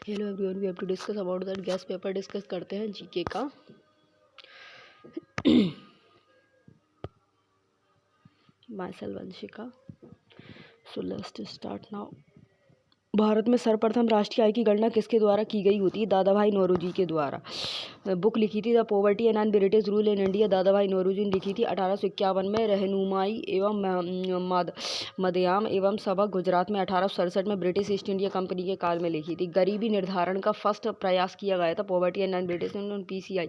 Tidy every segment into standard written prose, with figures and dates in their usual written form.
Hello everyone, we have to discuss about that guess paper. डिस्कस करते हैं GK का। Myself Vanshika. So let's start now. Bharat में सर्वप्रथम राष्ट्रीय आय की गणना किसके द्वारा की गई होती है? दादा भाई नौरोजी के द्वारा। बुक लिखी थी the poverty and British rule in India, दादा भाई नौरोजी ने लिखी थी 1851 में। रहनुमाई एवं मदयाम एवं सबक गुजरात में 1867 में ब्रिटिश ईस्ट इंडिया कंपनी के काल में लिखी थी। गरीबी निर्धारण का फर्स्ट प्रयास किया गया था पॉवर्टी एंड ब्रिटिश PCI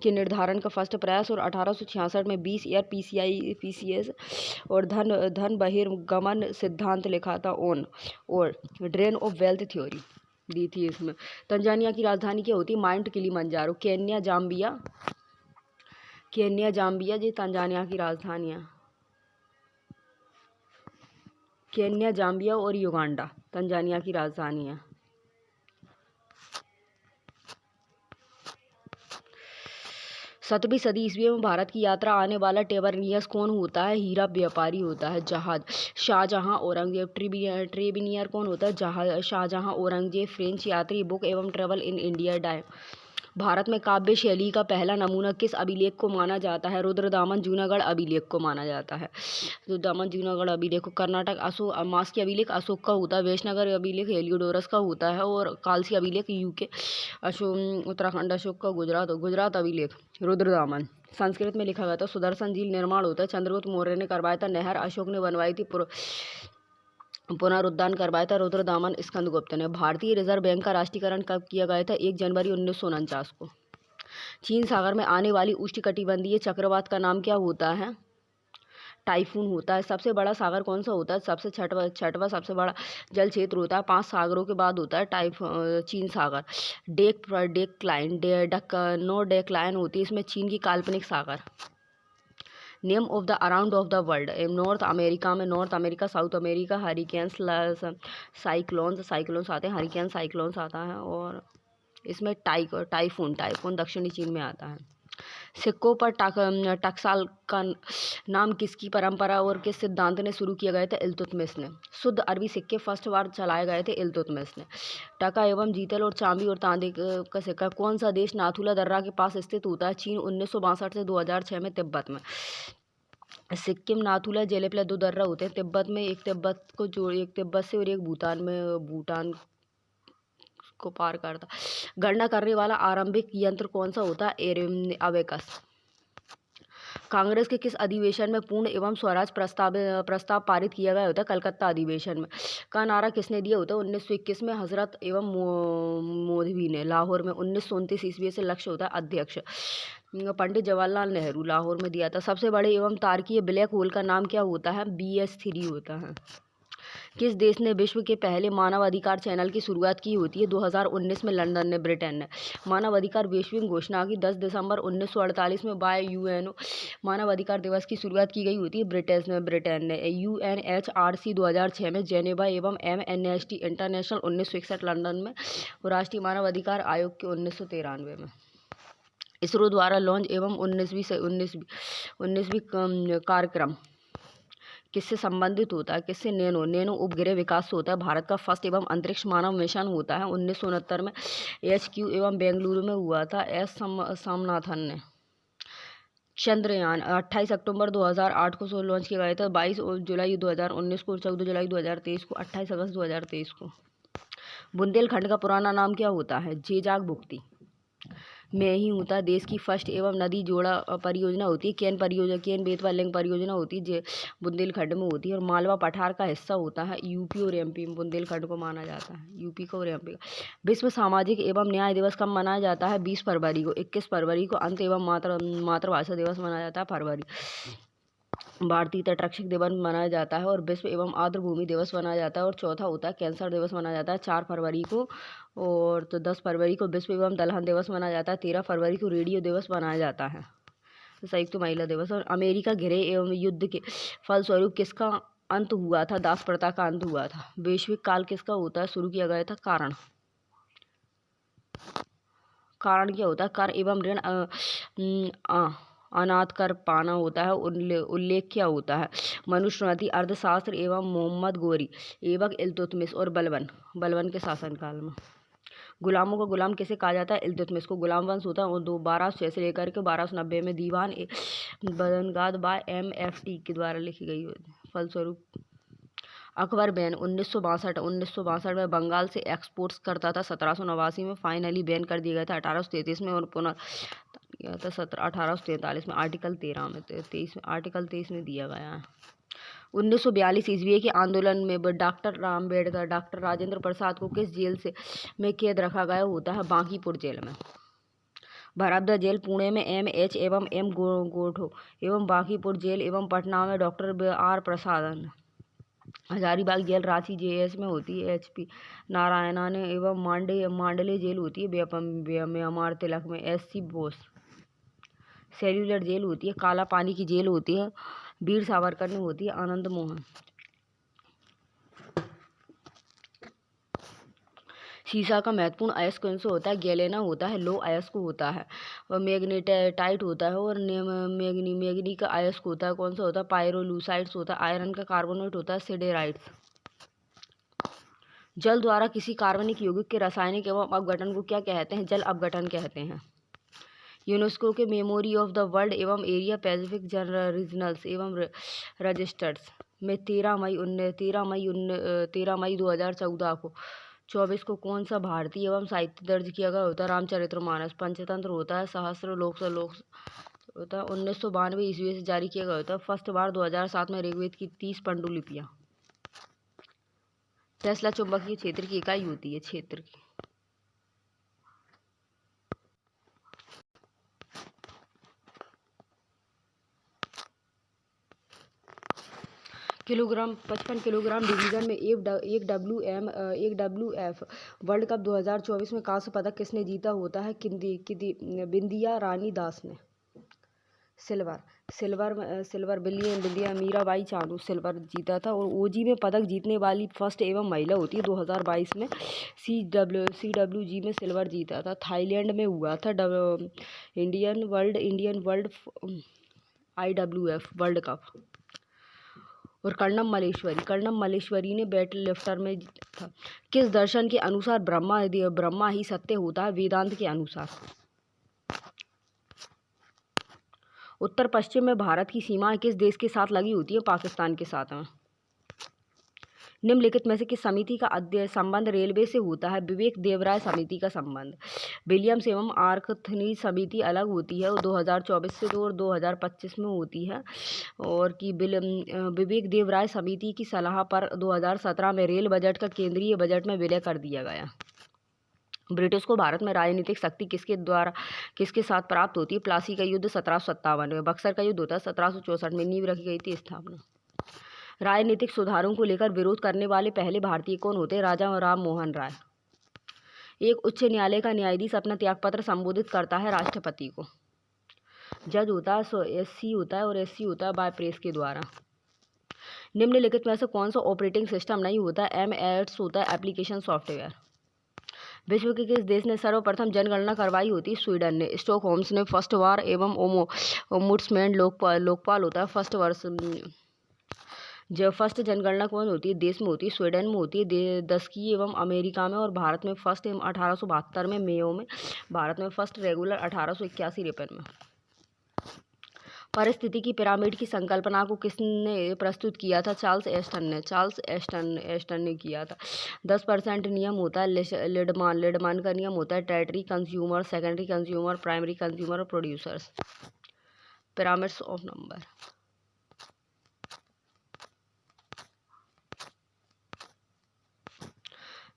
के निर्धारण का फर्स्ट प्रयास, और 1866 में 20 ईयर PCS और धन बहिर्गमन सिद्धांत लिखा था ऑन और ड्रेन ऑफ वेल्थ थ्योरी दी थी इसमें। तंजानिया की राजधानी क्या होती है? Mount Kilimanjaro. केन्या जाम्बिया ये तंजानिया की राजधानी है। केन्या, जाम्बिया और युगांडा तंजानिया की राजधानी है। सत्रहवीं सदी ईस्वी में भारत की यात्रा आने वाला टेबरनियस कौन होता है? हीरा व्यापारी होता है। जहाज शाहजहां औरंगजेब। ट्रेबिनियर कौन होता है? शाहजहां औरंगजेब। फ्रेंच यात्री। बुक एवं ट्रेवल इन इंडिया डाय। भारत में काव्य शैली का पहला नमूना किस अभिलेख को माना जाता है? रुद्रदामन जूनागढ़ अभिलेख को माना जाता है। रुद्रदामन जूनागढ़ अभिलेख को। कर्नाटक मास्की अभिलेख अशोक का होता है। वैष्णगर अभिलेख हेलियोडोरस का होता है। और कालसी अभिलेख UK उत्तराखंड अशोक का। गुजरात अभिलेख रुद्रदामन। संस्कृत में लिखा गया था। सुदर्शन झील निर्माण होता है। चंद्रगुप्त मौर्य ने करवाया था। नहर अशोक ने बनवाई थी। पुनरुद्धार करवाया था रुद्रदामन स्कंदगुप्त ने। भारतीय रिजर्व बैंक का राष्ट्रीयकरण कब किया गया था? 1 जनवरी 1949 को। चीन सागर में आने वाली उष्णकटिबंधीय चक्रवात का नाम क्या होता है? टाइफून होता है। सबसे बड़ा सागर कौन सा होता है? सबसे छठवा सबसे बड़ा जल क्षेत्र होता है। 5 सागरों के बाद होता है चीन सागर। नो डेक्लाइन होती है इसमें चीन की काल्पनिक सागर। Name of the around of the world. North America, South America. Hurricanes, cyclones आते हैं। हरिकेन साइक्लोन्स आता है। और इसमें टाइफून दक्षिणी चीन में आता है। सिक्कों पर टकसाल का नाम किसकी परंपरा और किस सिद्धांत ने शुरू किया गया था? इल्तुतमिश ने। शुद्ध अरबी सिक्के फर्स्ट बार चलाए गए थे इल्तुतमिश ने। टका एवं जीतल और चांदी और तांबे का सिक्का कौन सा देश नाथुला दर्रा के पास स्थित होता है? चीन। 1962 से 2006 में तिब्बत में। सिक्किम, नाथुला, जेलेपला 2 दर्रा होते हैं तिब्बत में। एक तिब्बत से और एक भूटान को पार करता। गणना करने वाला आरंभिक यंत्र कौन सा होता है? अबेकस। कांग्रेस के किस अधिवेशन में पूर्ण एवं स्वराज प्रस्ताव पारित किया गया होता है? कलकत्ता अधिवेशन में। का नारा किसने दिया होता है? 1921 में हजरत एवं मोदवी ने। लाहौर में 1929 ईस्वी से लक्ष्य होता है अध्यक्ष। पंडित जवाहरलाल नेहरू लाहौर में दिया था। सबसे बड़े एवं तारकीय ब्लैक होल का नाम क्या होता है? BS3 होता है। किस देश ने विश्व के पहले मानवाधिकार चैनल की शुरुआत की होती है? 2019 में लंदन ने, ब्रिटेन ने। मानवाधिकार वैश्विक घोषणा की 10 दिसंबर 1948 में बाय UNO मानवाधिकार दिवस की शुरुआत की गई होती है ब्रिटेन ने। UNHRC 2006 में। जेनेवा एवं MNST इंटरनेशनल 1961 लंदन में। और राष्ट्रीय मानवाधिकार आयोग के 1993 में। इसरो द्वारा लॉन्च एवं 19वीं कार्यक्रम किससे संबंधित होता है? किससे? नैनो उपग्रह विकास से होता है। भारत का फर्स्ट एवं अंतरिक्ष मानव मिशन होता है 1969 में। HQ एवं बेंगलुरु में हुआ था। S स्वामीनाथन ने। चंद्रयान 28 अक्टूबर 2008 को लॉन्च किया गया था। 22 जुलाई 2019 को, 14 जुलाई 2023 को, 28 अगस्त 2023 को। बुंदेलखंड का पुराना नाम क्या होता है? जेजाग भुक्ती में ही होता है। देश की फर्स्ट एवं नदी जोड़ा परियोजना होती है केन बेतवा लिंक परियोजना होती है बुंदेलखंड में होती है। और मालवा पठार का हिस्सा होता है UP और MP में। बुंदेलखंड को माना जाता है UP को और MP का। विश्व सामाजिक एवं न्याय दिवस कब मनाया जाता है? 20 फरवरी को। 21 फरवरी को अंत एवं मातृभाषा दिवस मनाया जाता है फरवरी। भारतीय तटरक्षक दिवस मनाया जाता है। और विश्व एवं आर्द्रभूमि दिवस मनाया जाता है। और चौथा होता है कैंसर दिवस मनाया जाता है 4 फरवरी को। और तो 10 फरवरी को विश्व एवं दलहन दिवस मनाया जाता है। 13 फरवरी को रेडियो दिवस मनाया जाता है। संयुक्त महिला दिवस। और अमेरिका घिरे एवं युद्ध के फलस्वरूप किसका अंत हुआ था? दास प्रथा का अंत हुआ था। वैश्विक काल किसका होता है? शुरू किया गया था। कारण क्या होता है? कर एवं ऋण अनाथ कर पाना होता है। उल्लेख क्या होता है? मनुस्मृति, अर्थशास्त्र एवं मोहम्मद गोरी एवं इल्तुतमिश और बलबन के शासनकाल में। गुलामों का गुलाम किसे कहा जाता है? इल्तुतमिश को। गुलाम वंश होता है और 1206 से लेकर के 1290 में दीवान बदनगाद बाय MFT के द्वारा लिखी गई फलस्वरूप अकबर बैन 1962 में बंगाल से एक्सपोर्ट्स करता था। 1789 में फाइनली बैन कर दिया गया था। 1833 में और पुनः किया था 1843 में आर्टिकल 23 में दिया गया है। 1942 ईस्वी के आंदोलन में डॉक्टर अम्बेडकर, डॉक्टर राजेंद्र प्रसाद को किस जेल से में कैद रखा गया होता है? बांकीपुर जेल में। भरabda जेल पुणे में MH एवं M गोठो एवं बांकीपुर जेल एवं पटना में डॉक्टर R प्रसादन। हजारीबाग जेल रांची JS में होती है HP नारायणन एवं मांडले जेल होती है म्यांमार तिलक में SC बोस। सेल्यूलर जेल होती है काला पानी की जेल होती है वीर सावरकर में होती है आनंद मोहन। शीशा का महत्वपूर्ण अयस्क कौन सा होता है? गैलेना होता है। लो अयस्क होता है और मैग्नेटाइट होता है और मैग्नी का अयस्क होता है कौन सा होता है? पायरोलूसाइड्स होता है। आयरन का कार्बोनेट होता है सिडेराइट्स। जल द्वारा किसी कार्बनिक यौगिक के रासायनिक एवं अपघटन को क्या कहते हैं? जल अपघटन कहते हैं। यूनेस्को के मेमोरी ऑफ द वर्ल्ड एवं एरिया पैसिफिक रीजनल्स एवं रजिस्टर्स में 13 मई 2014 को 24 को कौन सा भारतीय एवं साहित्य दर्ज किया गया होता है? रामचरितमानस। पंचतंत्र होता है सहस्त्र लोक होता है 1992 ईस्वी से जारी किया गया होता है। फर्स्ट बार 2007 में ऋग्वेद की 30 पांडुलिपियाँ। टेस्ला चुंबकीय क्षेत्र की इकाई होती है क्षेत्र की। किलोग्राम 55 किलोग्राम डिवीजन में एक WF वर्ल्ड कप 2024 में कांस्य पदक किसने जीता होता है? बिंदिया रानी दास ने। सिल्वर बिंदिया मीराबाई चानू सिल्वर जीता था। और OG में पदक जीतने वाली फर्स्ट एवं महिला होती है 2022 में CWG में सिल्वर जीता था। थाईलैंड में हुआ था Indian world IWF world cup. और कर्णम मल्लेश्वरी ने वेट लिफ्टर में जीता था। किस दर्शन के अनुसार ब्रह्मा ही सत्य होता है? वेदांत के अनुसार। उत्तर पश्चिम में भारत की सीमा किस देश के साथ लगी होती है? पाकिस्तान के साथ में। निम्नलिखित में से किस समिति का संबंध रेलवे से होता है? विवेक देवराय समिति का संबंध। विलियम्स एवं आर्थनी समिति अलग होती है और 2024 से और 2025 में होती है। और कि विवेक देवराय समिति की सलाह पर 2017 में रेल बजट का केंद्रीय बजट में विलय कर दिया गया। ब्रिटिश को भारत में राजनीतिक शक्ति किसके साथ प्राप्त होती है? प्लासी का युद्ध 1757 में। बक्सर का युद्ध होता है 1764 में। नींव रखी गई थी स्थापना। राजनीतिक सुधारों को लेकर विरोध करने वाले पहले भारतीय कौन होते? राजा राम मोहन राय। एक उच्च न्यायालय का न्यायाधीश अपना त्यागपत्र संबोधित करता है राष्ट्रपति को। जज होता है SC होता है और SC होता है बाय प्रेस के द्वारा। निम्नलिखित में से कौन सा ऑपरेटिंग सिस्टम नहीं होता? MS होता है एप्लीकेशन सॉफ्टवेयर। विश्व के किस देश ने सर्वप्रथम जनगणना करवाई होती? स्वीडन ने। स्टॉकहोम्स ने फर्स्ट वार एवं ओमुड्समैन लोकपाल होता है फर्स्ट वर्ष। जब फर्स्ट जनगणना कौन होती है? देश में होती है स्वीडन में होती है 10 की एवं अमेरिका में। और भारत में फर्स्ट 1872 में मेयो में। भारत में फर्स्ट रेगुलर 1881 रिपन में। परिस्थिति की पिरामिड की संकल्पना को किसने प्रस्तुत किया था? चार्ल्स एस्टन ने किया था। 10% नियम होता है लिडमान का नियम होता है tertiary consumer, secondary consumer, primary consumer और प्रोड्यूसर्स। Pyramids of number.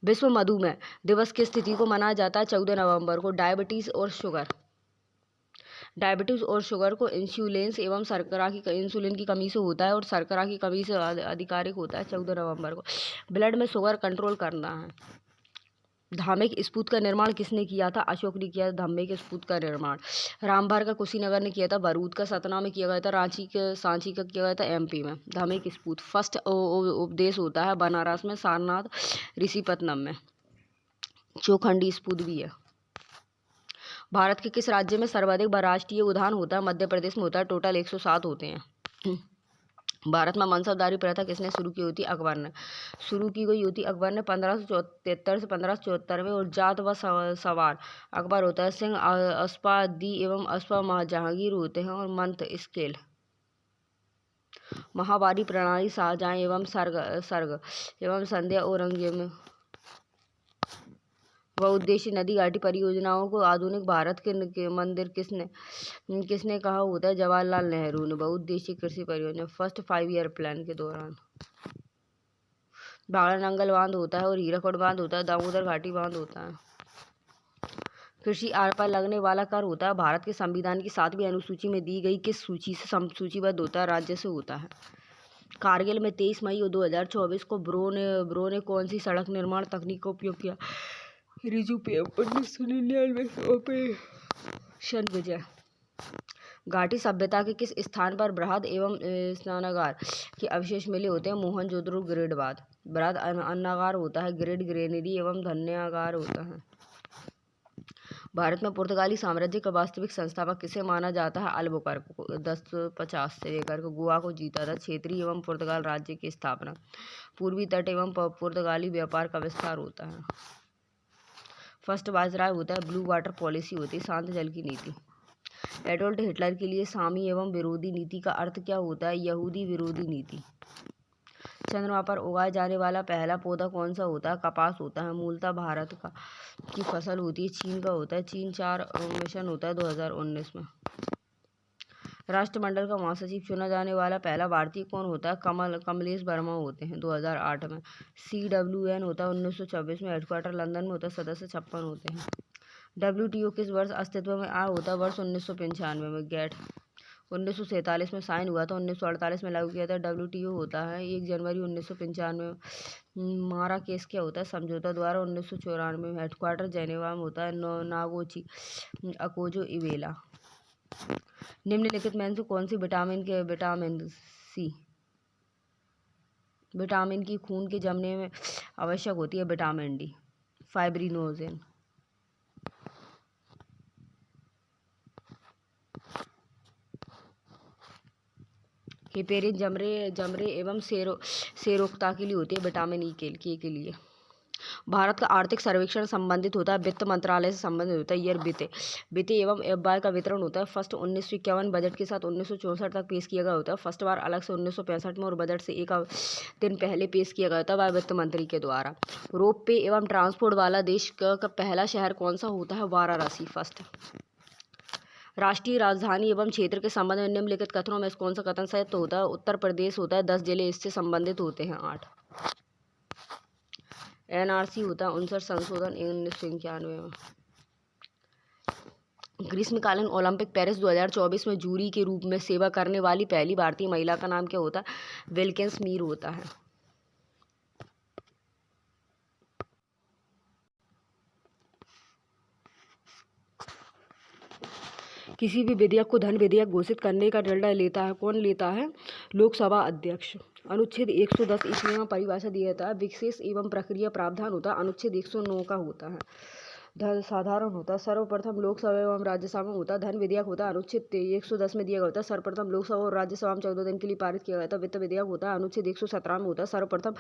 विश्व मधुमेह दिवस किस तिथि को मनाया जाता है? 14 नवंबर को। डायबिटीज़ और शुगर को इंसुलिन की कमी से होता है और शर्करा की कमी से अधिकारिक होता है 14 नवंबर को। ब्लड में शुगर कंट्रोल करना है। धामिक स्तूप का निर्माण किसने किया था? अशोक ने किया था धामिक स्तूप का निर्माण। रामभर का कुशीनगर ने किया था। भरूच का सतना में किया गया था। सांची का किया गया था MP में। धामिक स्तूप। फर्स्ट उपदेश होता है बनारस में सारनाथ ऋषिपत्तनम में। चौखंडी स्तूप भी है। भारत के किस राज्य में सर्वाधिक राष्ट्रीय उद्यान होता है? मध्य प्रदेश में होता है। टोटल 107 होते हैं। भारत में मनसबदारी प्रथा किसने शुरू की होती? अकबर ने शुरू की गई होती। अकबर ने 1573 से 1574 में। और जाट व सवार अकबर होता है। सिंह अस्पा दी एवं अस्पा जहांगीर होते हैं। और मंत स्केल महावारी प्रणाली शाहजहां एवं सर्ग एवं संध्या औरंगजेब में। बहुउद्देशीय नदी घाटी परियोजनाओं को आधुनिक भारत के मंदिर किसने कहा होता है? जवाहरलाल नेहरू ने। बहुउद्देशीय कृषि परियोजना फर्स्ट 5 ईयर प्लान के दौरान। भाखड़ा नंगल बांध होता है। और हीराकुड बांध होता है। दामोदर घाटी बांध होता है। कृषि आय पर लगने वाला कर होता है। भारत के संविधान की 7वीं अनुसूची में दी गई किस सूची से सूचीबद्ध होता है? राज्य से होता है। कारगिल में 23 मई 2024 को ब्रो ने कौन सी सड़क निर्माण तकनीक का उपयोग किया? रिजु पे 1999 ऑपरेशन विजय। घाटी सभ्यता के किस स्थान पर बृहद एवं स्नानागार के अवशेष मिले होते हैं? मोहनजोदड़ो ग्रेड बृहद अन्नागार होता है। ग्रेड ग्रेनरी एवं धन्यागार होता है। भारत में पुर्तगाली साम्राज्य का वास्तविक संस्थापक किसे माना जाता है? अल्बुकर्क को। 1050 से लेकर गोवा को जीता था। क्षेत्रीय एवं पुर्तगाल राज्य की स्थापना। पूर्वी तट एवं पुर्तगाली व्यापार का विस्तार होता है। फर्स्ट वायसराय होता है। ब्लू वाटर पॉलिसी होती है। शांत जल की नीति। एडोल्फ हिटलर के लिए सामी एवं विरोधी नीति का अर्थ क्या होता है? यहूदी विरोधी नीति। चंद्रमा पर उगाए जाने वाला पहला पौधा कौन सा होता है? कपास होता है। मूलतः भारत की फसल होती है। चीन का होता है। चीन 4 मिशन होता है 2019 में। राष्ट्रमंडल का महासचिव चुना जाने वाला पहला भारतीय कौन होता है? कमलेश वर्मा होते हैं 2008 में। CWN होता है 1926 में। हेडक्वार्टर लंदन में होता है। सदस्य 56 होते हैं। WTO किस वर्ष अस्तित्व में आया होता है? वर्ष 1995 में। गेट 1947 में साइन हुआ था। 1948 में लागू किया था। WTO होता है 1 जनवरी 1995 में। माराकेस क्या होता है? समझौता द्वारा 1994 में। हेडक्वार्टर जेनेवा में होता है। नागोची अकोजो इवेला। निम्नलिखित में से कौन सी विटामिन की खून के जमने में आवश्यक होती है? Vitamin D. फाइब्रिनोजेन। हिपेरिन जमरे एवं सेरोक्ता के लिए होती है। विटामिन ई के लिए। भारत का आर्थिक सर्वेक्षण संबंधित होता है वित्त मंत्रालय से संबंधित होता है। ईयर वित्त एवं व्यय का वितरण होता है। फर्स्ट 1951 बजट के साथ 1964 तक पेश किया गया होता है। फर्स्ट बार अलग से 1965 में और बजट से एक दिन पहले पेश किया गया था वह वित्त मंत्री के द्वारा। रोप पे एवं ट्रांसपोर्ट वाला देश का पहला शहर कौन सा होता है? वाराणसी फर्स्ट। राष्ट्रीय राजधानी एवं क्षेत्र के संबंध में निम्नलिखित कथनों में कौन सा कथन सत्य होता है? उत्तर प्रदेश होता है। 10 जिले इससे संबंधित होते हैं। 8 NRC होता है 59 संशोधन 1991 में। ग्रीष्मकालीन ओलंपिक पेरिस 2024 में जूरी के रूप में सेवा करने वाली पहली भारतीय महिला का नाम क्या होता है? विल्किंस मीर होता है। किसी भी विधेयक को धन विधेयक घोषित करने का निर्णय लेता है। कौन लेता है? लोकसभा अध्यक्ष। अनुच्छेद 110 ईस्वी में परिभाषा दिया जाता है। विशेष एवं प्रक्रिया प्रावधान होता है। अनुच्छेद 109 का होता है। धन साधारण होता है। सर्वप्रथम लोकसभा एवं राज्यसभा में होता है। धन विधेयक होता है। अनुच्छेद 110 में दिया गया होता है। सर्वप्रथम लोकसभा और राज्यसभा में 14 दिन के लिए पारित किया गया था। वित्त विधेयक होता है। अनुच्छेद 117 में होता है। सर्वप्रथम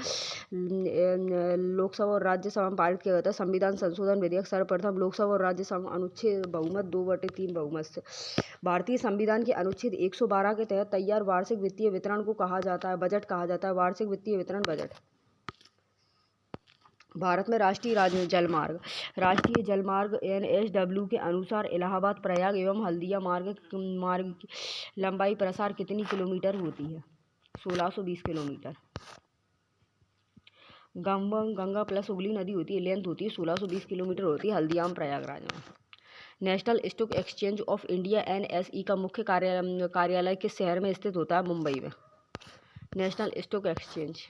लोकसभा और राज्यसभा में पारित किया गया था। संविधान संशोधन विधेयक सर्वप्रथम लोकसभा और राज्यसभा में अनुच्छेद बहुमत 2/3 बहुमत से। भारतीय संविधान के अनुच्छेद 112 के तहत तैयार वार्षिक वित्तीय विवरण को कहा जाता है बजट कहा जाता है। वार्षिक वित्तीय विवरण बजट। भारत में राष्ट्रीय जलमार्ग NSW के अनुसार इलाहाबाद प्रयाग एवं हल्दिया मार्ग की लंबाई प्रसार कितनी किलोमीटर होती है? 1620 किलोमीटर। गंगा प्लस हुगली नदी होती है। लेंथ होती है 1620 किलोमीटर होती है। हल्दियाम प्रयागराज में। National stock exchange of India NSE का मुख्य कार्यालय किस शहर में स्थित होता है? मुंबई में। National stock exchange.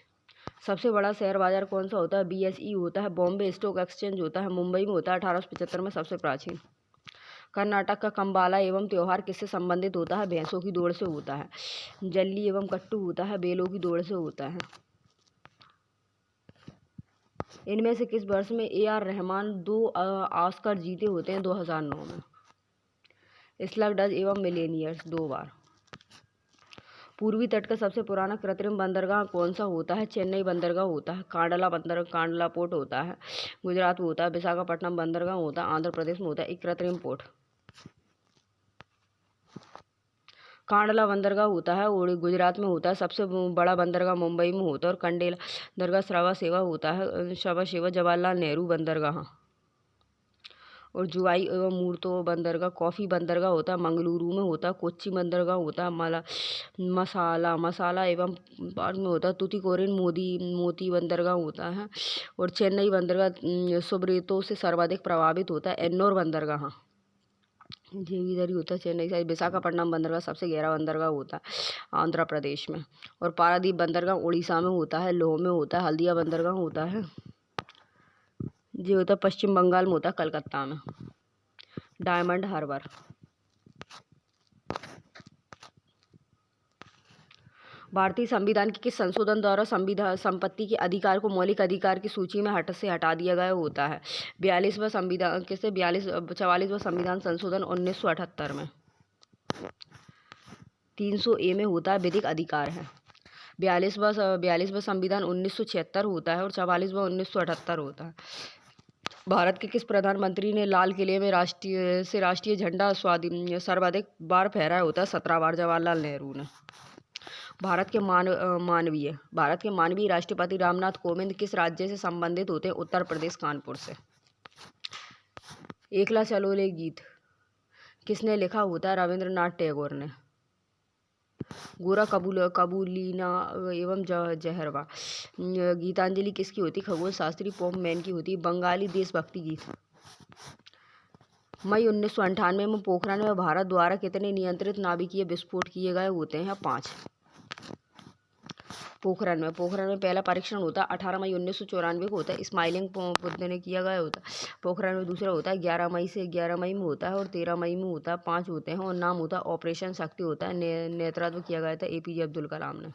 सबसे बड़ा शेयर बाजार कौन सा होता है? BSE होता है। बॉम्बे स्टॉक एक्सचेंज होता है। मुंबई में होता है। 1875 में सबसे प्राचीन। कर्नाटक का कंबाला एवं त्योहार किससे संबंधित होता है? भैंसों की दौड़ से होता है। जल्ली एवं कट्टू होता है। बैलों की दौड़ से होता है। इनमें से किस वर्ष में AR रहमान 2 ऑस्कर जीते होते हैं? 2009 में। स्लगडज एवं मिलेनियर्स 2 बार। पूर्वी तट का सबसे पुराना कृत्रिम बंदरगाह कौन सा होता है? चेन्नई बंदरगाह होता है। कांडला पोर्ट होता है, गुजरात में होता है। विशाखापट्टनम बंदरगाह होता है, आंध्र प्रदेश में होता है। एक कृत्रिम पोर्ट कांडला बंदरगाह होता है और गुजरात में होता है। सबसे बड़ा बंदरगाह मुंबई में होता है। और कंडेला बंदरगाह श्रवा सेवा होता है, श्रवा सेवा जवाहरलाल नेहरू बंदरगाह। और जुआई एवं मूर्तो बंदरगाह कॉफ़ी बंदरगाह होता है, मंगलुरु में होता है। कोच्चि बंदरगाह होता है, मसाला एवं पार्क में होता है। तुतीकोरिन मोती बंदरगाह होता है। और चेन्नई बंदरगाह सुब्रेतो से सर्वाधिक प्रभावित होता है। एन्नोर बंदरगाह ये इधर ही होता है, चेन्नई साइड। विशाखापट्टनम बंदरगाह सबसे गहरा बंदरगाह होता है, आंध्र प्रदेश में। और पारादीप बंदरगाह उड़ीसा में होता है, लोह में होता है। हल्दिया बंदरगाह होता है, ये होता है पश्चिम बंगाल में होता है, कलकत्ता में। डायमंड हार्बर भारतीय संविधान के किस संशोधन द्वारा संपत्ति के अधिकार को मौलिक अधिकार की सूची में हटा दिया गया होता है? 42वां संविधान 44वां संविधान संशोधन 1978 में। 300A में होता है विधिक अधिकार है। 42वां संविधान 1976 होता है और 44वां 1978 होता है। भारत के किस प्रधानमंत्री ने लाल किले में राष्ट्रीय झंडा सर्वाधिक बार फहराया होता है? 17 बार जवाहरलाल नेहरू ने। भारत के मानवीय राष्ट्रपति रामनाथ कोविंद किस राज्य से संबंधित होते हैं? उत्तर प्रदेश, कानपुर से। एकला चलोले गीत किसने लिखा होता है? रविंद्रनाथ टैगोर ने। गोरा कबूलिना एवं जहरवा गीतांजलि किसकी होती? खगोल शास्त्री पॉप मैन की होती। बंगाली देशभक्ति गीत। मई 1998 में पोखरण में भारत द्वारा कितने नियंत्रित नाभिकीय विस्फोट किए गए होते हैं? 5। पोखरण में पहला परीक्षण होता है 18 मई 1994 को होता है, स्माइलिंग बुद्ध ने किया गया होता है। पोखरण में दूसरा होता है 11 मई में होता है और 13 मई में होता है। 5 होते हैं और नाम होता है ऑपरेशन शक्ति होता है। नेतृत्व किया गया था APJ अब्दुल कलाम ने।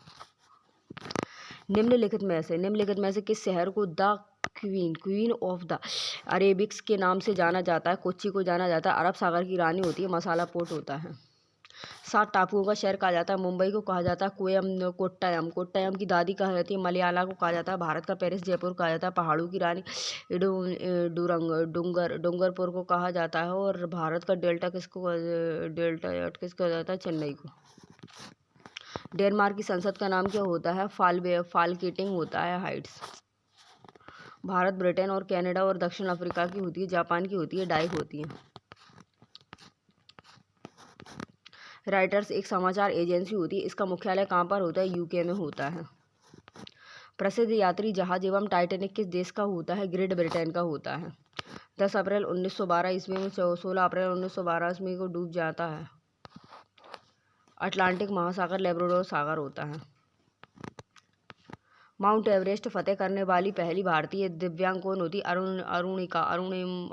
निम्नलिखित में से किस शहर को द क्वीन ऑफ द अरेबिक्स के नाम से जाना जाता है? कोच्चि को जाना जाता है, अरब सागर की रानी होती है। मसाला पोर्ट होता है। 7 टापुओं का शहर कहा जाता है। मुंबई को कहा जाता है कोट्टायम की दादी कहा जाती है। मलयाला को कहा जाता है भारत का पेरिस। जयपुर कहा जाता है पहाड़ों की रानी। डूंगरपुर को कहा जाता है। और भारत का डेल्टा किसको कहा जाता है? चेन्नई को। डेनमार्क की संसद का नाम क्या होता है? फालकेटिंग होता है, हाइट्स। भारत, ब्रिटेन और कनाडा और दक्षिण अफ्रीका की होती है। जापान की होती है, डाइक होती है। राइटर्स एक समाचार एजेंसी होती है। इसका मुख्यालय कहाँ पर होता है? UK में होता है। प्रसिद्ध यात्री जहाज एवं टाइटैनिक किस देश का होता है? ग्रेट ब्रिटेन का होता है। 10 अप्रैल 1912 ईस्वी में 16 अप्रैल 1912 ईस्वी को डूब जाता है। अटलांटिक महासागर लेब्राडोर सागर होता है। माउंट एवरेस्ट फतेह करने वाली पहली भारतीय दिव्यांग कौन होती है?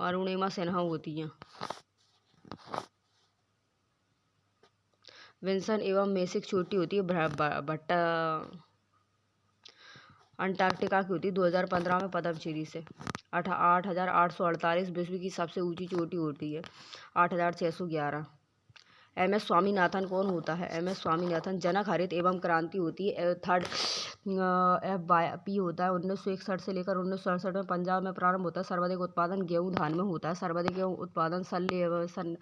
अरुणिमा सिन्हा होती हैं। विंसन एवं मेसिक चोटी होती है। भट्टा अंटार्कटिका की होती है 2015 में पद्मश्री से। 8,848 विश्व की सबसे ऊंची चोटी होती है 8,611। MS स्वामीनाथन कौन होता है? MS स्वामीनाथन जनक हरित एवं क्रांति होती है। 3rd FYP होता है। 1961 से लेकर 1967 में पंजाब में प्रारंभ होता है। सर्वाधिक उत्पादन गेहूं धान में होता है। सर्वाधिक गेहूं उत्पादन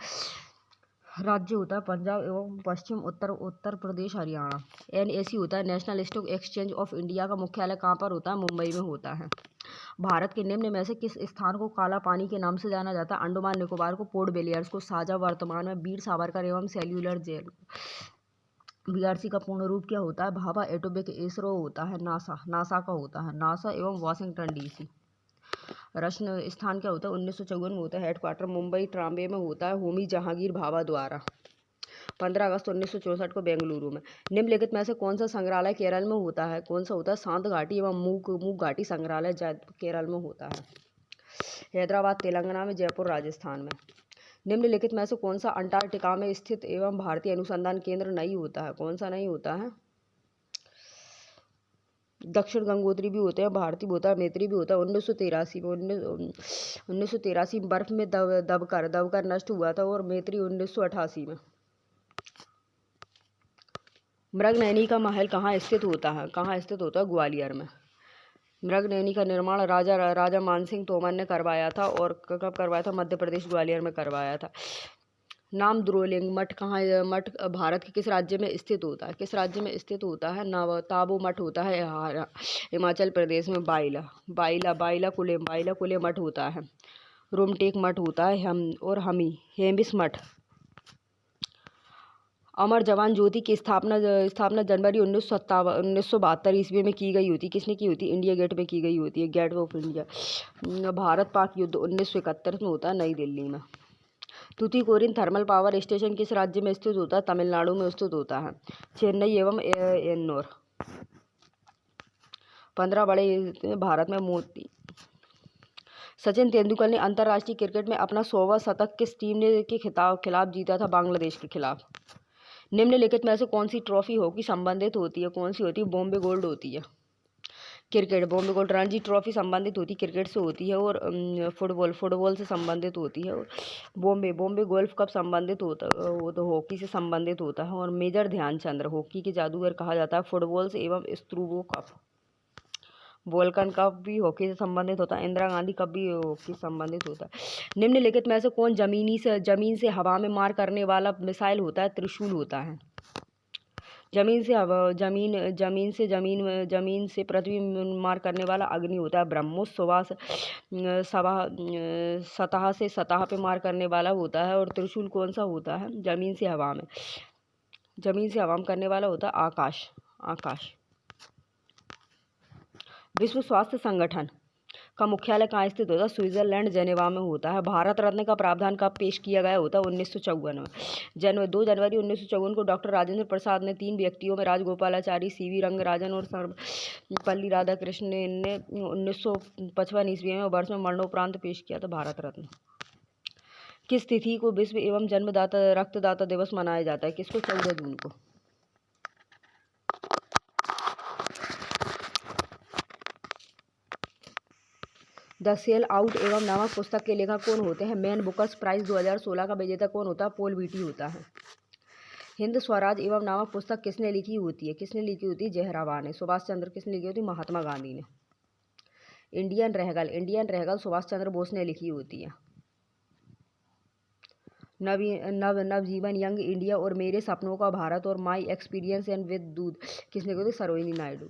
राज्य होता है पंजाब एवं पश्चिम उत्तर प्रदेश, हरियाणा। NAC होता है national stock exchange of India का मुख्यालय कहाँ पर होता है? मुंबई में होता है। भारत के निम्न में से किस स्थान को काला पानी के नाम से जाना जाता है? अंडमान निकोबार को, पोर्ट ब्लेयर को, साझा वर्तमान में वीर सावरकर एवं सेल्यूलर जेल। BRC का पूर्ण रूप क्या होता है? भाभा एटॉमिक। इसरो होता है नासा का होता है। नासा एवं वाशिंगटन DC। रचना स्थान क्या होता है? 1954 में होता है। हेडक्वार्टर मुंबई ट्राम्बे में होता है, होमी जहांगीर भाभा द्वारा। 15 अगस्त 1964 को बेंगलुरु में। निम्नलिखित में से कौन सा संग्रहालय केरल में होता है? कौन सा होता है? शांत घाटी एवं मूक घाटी संग्रहालय केरल में होता है। हैदराबाद तेलंगाना में, जयपुर राजस्थान में। निम्नलिखित में से कौन सा अंटार्कटिका में स्थित एवं भारतीय अनुसंधान केंद्र नहीं होता है? कौन सा नहीं होता है? दक्षिण गंगोत्री भी होते हैं, भारती भी होता है, मैत्री भी होता है। 1983 में बर्फ में दबकर नष्ट हुआ था और मैत्री 1988 में। मृगनयनी का महल कहाँ स्थित होता है? ग्वालियर में। मृगनयनी का निर्माण राजा मानसिंह तोमर ने करवाया था, और कब करवाया था? मध्य प्रदेश, ग्वालियर में करवाया था। नाम द्रोलिंग मठ मठ भारत के किस राज्य में स्थित होता है? नव ताबो मठ होता है हिमाचल प्रदेश में। बाइला कुले मठ होता है। रोमटेक मठ होता है। हेमिस मठ। अमर जवान ज्योति की स्थापना जनवरी 1972 ईस्वी में की गई होती। किसने की होती? इंडिया गेट में की गई होती है, gate of India. Bharat Pak युद्ध 1971 में होता है, नई दिल्ली में। तूतीकोरिन थर्मल पावर स्टेशन किस राज्य में स्थित होता है? तमिलनाडु में स्थित होता है। चेन्नई एवं एन्नोर। 15 बड़े भारत में मोती। सचिन तेंदुलकर ने अंतर्राष्ट्रीय क्रिकेट में अपना 100वां शतक किस टीम ने के खिलाफ जीता था? बांग्लादेश के खिलाफ। निम्नलिखित में से कौन सी ट्रॉफी हॉकी संबंधित होती है? कौन सी होती है? बॉम्बे गोल्ड होती है। Cricket, Bombay gold. Ranji trophy संबंधित होती है, क्रिकेट से होती है। और फुटबॉल से संबंधित होती है। और बॉम्बे गोल्फ कब संबंधित होता है? वो तो हॉकी से संबंधित होता है। और मेजर ध्यानचंद्र हॉकी के जादूगर कहा जाता है। फुटबॉल से एवं स्त्रुवो कप। वोल्कन कप भी हॉकी से संबंधित होता है। इंदिरा गांधी कप भी हॉकी से संबंधित होता है। निम्नलिखित में से कौन जमीन से हवा में मार करने वाला मिसाइल होता है? त्रिशूल होता है। जमीन से पृथ्वी में मार करने वाला अग्नि होता है ब्रह्मोस। सतह से सतह पे मार करने वाला होता है। और त्रिशूल कौन सा होता है? जमीन से हवा में करने वाला होता है आकाश। विश्व स्वास्थ्य संगठन का मुख्यालय कहाँ स्थित होता है? स्विट्जरलैंड, जेनेवा में होता है। भारत रत्न का प्रावधान कब पेश किया गया होता है? 1954 में। 2 जनवरी 1954 को डॉक्टर राजेंद्र प्रसाद ने 3 व्यक्तियों में राजगोपालाचारी, सीवी रंगराजन और सर्वपल्ली राधाकृष्णन ने 1955 ईस्वी में वर्ष में मरणोपरांत पेश किया था भारत रत्न। किस तिथि को विश्व एवं रक्तदाता दिवस मनाया जाता है? किसको? 14 जून को। द सेल आउट एवं नामक पुस्तक के लेखक कौन होते हैं? मैन बुकर्स प्राइज 2016 का विजेता कौन होता है? पॉल बीटी होता है। हिंद स्वराज एवं नामक पुस्तक किसने लिखी होती है? जयहराबा ने। सुभाष चंद्र किसने लिखी होती है? महात्मा गांधी ने। इंडियन रहगल सुभाष चंद्र बोस ने लिखी होती है। नवजीवन यंग इंडिया और मेरे सपनों का भारत और माई एक्सपीरियंस एंड विद दूध किसने लिखी होती है? Sarojini Naidu.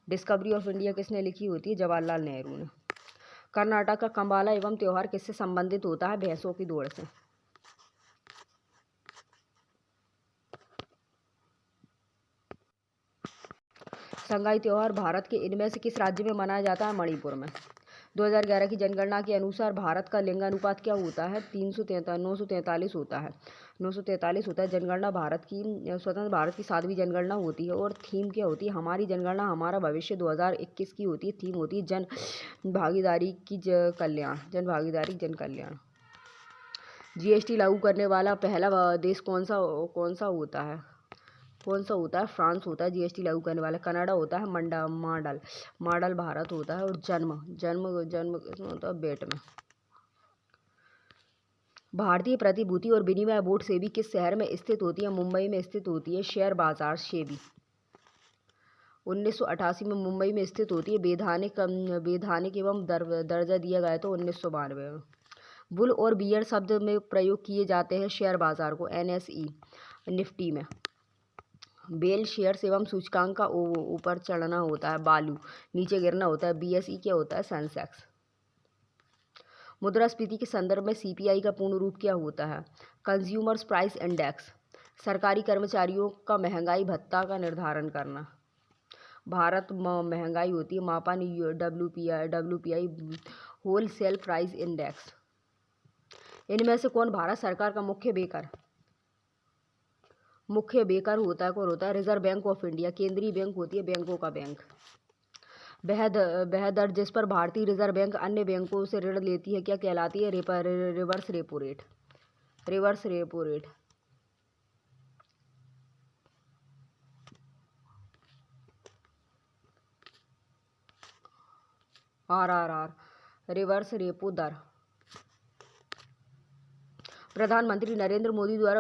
Discovery of India किसने लिखी होती है? जवाहरलाल नेहरू ने। कर्नाटक का कंबाला एवं त्योहार किससे संबंधित होता है? भैंसों की दौड़ से। संगाई त्योहार भारत के इनमें से किस राज्य में मनाया जाता है? मणिपुर में। 2011 की जनगणना के अनुसार भारत का लिंगानुपात क्या होता है? 943 होता है। 943 होता है। जनगणना स्वतंत्र भारत की 7वीं जनगणना होती है। और थीम क्या होती है? हमारी जनगणना हमारा भविष्य 2021 की होती है। थीम होती है जन भागीदारी जन कल्याण। जीएसटी लागू करने वाला पहला देश कौन सा होता है? फ्रांस होता है जीएसटी लागू करने वाला। कनाडा होता है मॉडल भारत होता है। और जन्म होता है बेट में। भारतीय प्रतिभूति और विनिमय बोर्ड सेबी किस शहर में स्थित होती है? मुंबई में स्थित होती है। शेयर बाजार सेबी 1988 में मुंबई में स्थित होती है। वैधानिक एवं दर्जा दिया गया था 1992 में। बुल और बियर शब्द में प्रयोग किए जाते हैं शेयर बाजार को। NSE निफ्टी में। बेल शेयर्स एवं सूचकांक का ऊपर चढ़ना होता है। बालू नीचे गिरना होता है। BSE क्या होता है? सेंसेक्स। मुद्रास्फीति के संदर्भ में CPI का पूर्ण रूप क्या होता है? Consumers price index. सरकारी कर्मचारियों का महंगाई भत्ता का निर्धारण करना। भारत महंगाई होती है मापन WPI wholesale price index. इनमें से कौन भारत सरकार का मुख्य बेकर होता है? कौन होता है? Reserve bank of India. केंद्रीय बैंक होती है बैंकों का बैंक। वह दर जिस पर भारतीय रिजर्व बैंक अन्य बैंकों से ऋण लेती है क्या कहलाती है? Reverse repo rate. RRR reverse repo दर। प्रधानमंत्री नरेंद्र मोदी द्वारा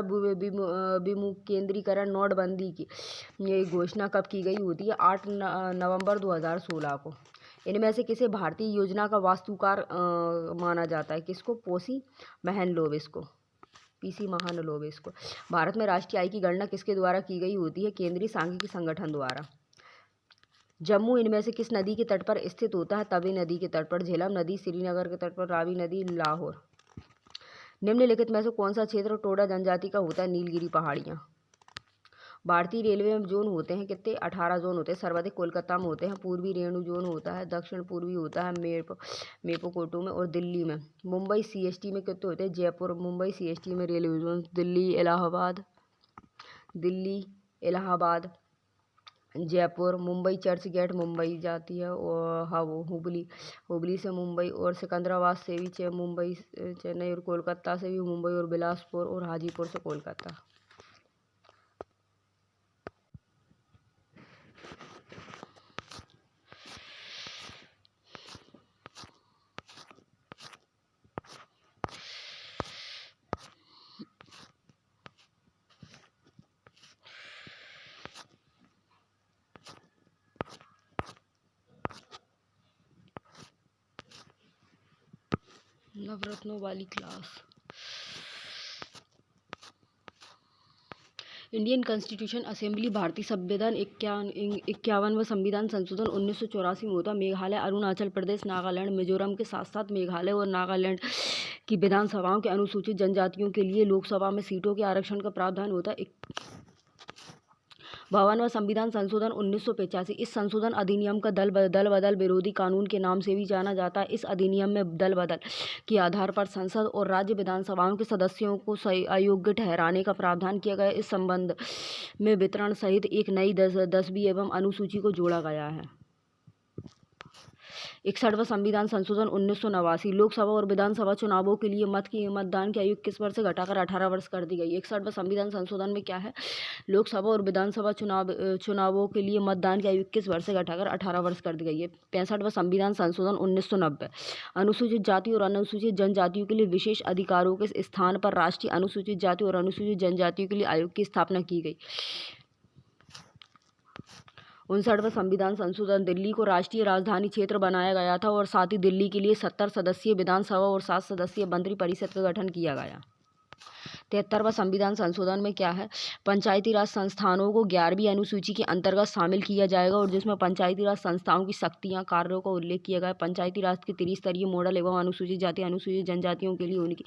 विमुद्रीकरण नोटबंदी की ये घोषणा कब की गई होती है? 8 नवंबर 2016 को। इनमें से किसे भारतीय योजना का वास्तुकार माना जाता है? किसको? पीसी महालनोबिस को। पीसी महालनोबिस को। भारत में राष्ट्रीय आय की गणना किसके द्वारा की गई होती है? केंद्रीय सांख्यिकी संगठन द्वारा। जम्मू इनमें से किस नदी के तट पर स्थित होता है? तवी नदी के तट पर। झेलम नदी श्रीनगर के तट पर। रावी नदी लाहौर। निम्नलिखित में से कौन सा क्षेत्र टोडा जनजाति का होता है? नीलगिरी पहाड़ियाँ। भारतीय रेलवे में जोन होते हैं कितने? 18 जोन होते हैं। सर्वाधिक कोलकाता में होते हैं। पूर्वी रेणु जोन होता है, दक्षिण पूर्वी होता है मेपोकोटो में, और दिल्ली में। मुंबई सीएसटी में कितने होते हैं? जयपुर। मुंबई सीएसटी में railway zone. Delhi Allahabad Jaipur. Mumbai Churchgate Mumbai जाती है, और हाँ वो हुबली से मुंबई, और सिकंदराबाद से भी मुंबई चेन्नई, और कोलकाता से भी मुंबई, और बिलासपुर और हाजीपुर से कोलकाता। नवरत्नों वाली क्लास। इंडियन कॉन्स्टिट्यूशन असेंबली भारतीय संविधान 51वां संविधान संशोधन 1984 में होता। मेघालय, अरुणाचल प्रदेश, नागालैंड, मिजोरम के साथ साथ मेघालय और नागालैंड की विधानसभाओं के अनुसूचित जनजातियों के लिए लोकसभा में सीटों के आरक्षण का प्रावधान होता है। 52वां संविधान संशोधन 1985। इस संशोधन अधिनियम का दल बदल विरोधी कानून के नाम से भी जाना जाता है। इस अधिनियम में दल बदल के आधार पर संसद और राज्य विधानसभाओं के सदस्यों को अयोग्य ठहराने का प्रावधान किया गया है। इस संबंध में वितरण सहित एक नई 10वीं एवं अनुसूची को जोड़ा गया है। 61वां संविधान संशोधन 1989। लोकसभा और विधानसभा चुनावों के लिए मतदान की आयु किस वर्ष से घटाकर 18 वर्ष कर दी गई? 61वां संविधान संशोधन में क्या है? लोकसभा और विधानसभा चुनावों के लिए मतदान की आयु 21 वर्ष से घटाकर 18 वर्ष कर दी गई है। 65वां संविधान संशोधन 1990। अनुसूचित जाति और अनुसूचित जनजातियों के लिए विशेष अधिकारों के स्थान पर राष्ट्रीय अनुसूचित जाति और अनुसूचित जनजातियों के लिए आयोग की स्थापना की गई। 59वां संविधान संशोधन। दिल्ली को राष्ट्रीय राजधानी क्षेत्र बनाया गया था, और साथ ही दिल्ली के लिए 70 सदस्यीय विधानसभा और 7 सदस्यीय मंत्री परिषद का गठन किया गया। 73वां संविधान संशोधन में क्या है? पंचायती राज संस्थानों को 11वीं अनुसूची के अंतर्गत शामिल किया जाएगा, और जिसमें पंचायती राज संस्थाओं की शक्तियां, कार्यों का उल्लेख किया गया है। पंचायती राज के त्रिस्तरीय मॉडल एवं अनुसूचित जाति अनुसूचित जनजातियों के लिए उनकी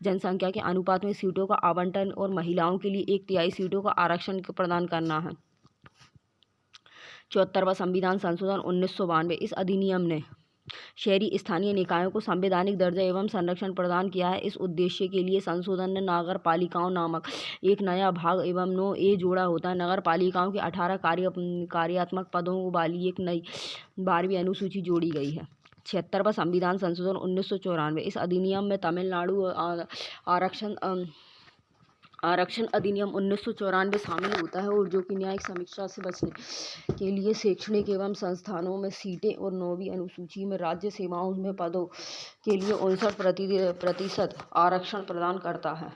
जनसंख्या के अनुपात में सीटों का आवंटन, और महिलाओं के लिए 1/3 सीटों का आरक्षण प्रदान करना है। 74वां संविधान संशोधन 1992। इस अधिनियम ने शहरी स्थानीय निकायों को संवैधानिक दर्जा एवं संरक्षण प्रदान किया है। इस उद्देश्य के लिए संशोधन ने नगर पालिकाओं नामक एक नया भाग एवं 9A जोड़ा होता है। नगर पालिकाओं के 18 कार्यात्मक पदों वाली एक नई 12वीं अनुसूची जोड़ी गई है। 76वां संविधान संशोधन 1994। इस अधिनियम में तमिलनाडु आरक्षण अधिनियम 1994 शामिल होता है, और जो कि न्यायिक समीक्षा से बचने के लिए शैक्षणिक एवं संस्थानों में सीटें, और 9वीं अनुसूची में राज्य सेवाओं में पदों के लिए 59% आरक्षण प्रदान करता है।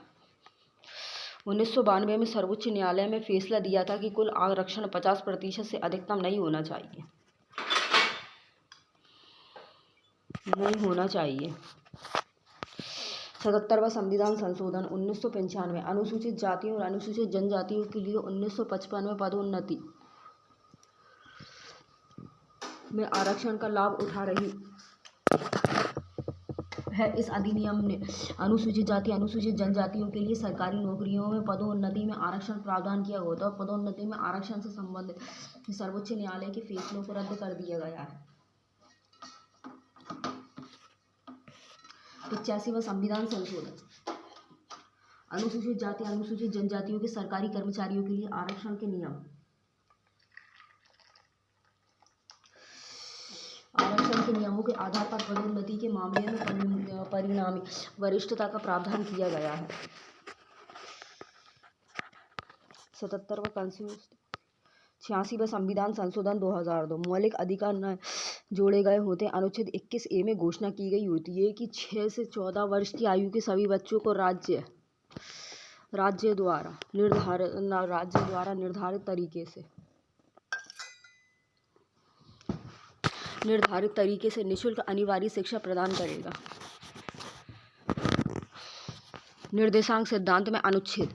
1992 में सर्वोच्च न्यायालय में फैसला दिया था कि कुल आरक्षण 50% से अधिकतम नहीं होना चाहिए। 77वां संविधान संशोधन 1995। अनुसूचित जातियों और अनुसूचित जनजातियों के लिए 1955 में पदोन्नति में आरक्षण का लाभ उठा रही है। इस अधिनियम ने अनुसूचित जाति अनुसूचित जनजातियों के लिए सरकारी नौकरियों में पदोन्नति में आरक्षण प्रावधान किया होता है, और पदोन्नति में आरक्षण से संबंधित सर्वोच्च न्यायालय के फैसलों को रद्द कर दिया गया है। 85वां संविधान संशोधन। अनुसूचित जाति अनुसूचित जनजातियों के सरकारी कर्मचारियों के लिए आरक्षण के नियम। आरक्षण के नियमों के आधार पर पदोन्नति के मामले में परिणामी वरिष्ठता का प्रावधान किया गया है। 77वां कॉन्स्टिट्यूशन। 86वां संविधान संशोधन 2002। मौलिक अधिकार न जोड़े गए होते हैं। अनुच्छेद 21A में घोषणा की गई होती है कि 6 से 14 वर्ष की आयु के सभी बच्चों को राज्य राज्य द्वारा निर्धारित तरीके से निःशुल्क अनिवार्य शिक्षा प्रदान करेगा। निर्देशांक सिद्धांत में अनुच्छेद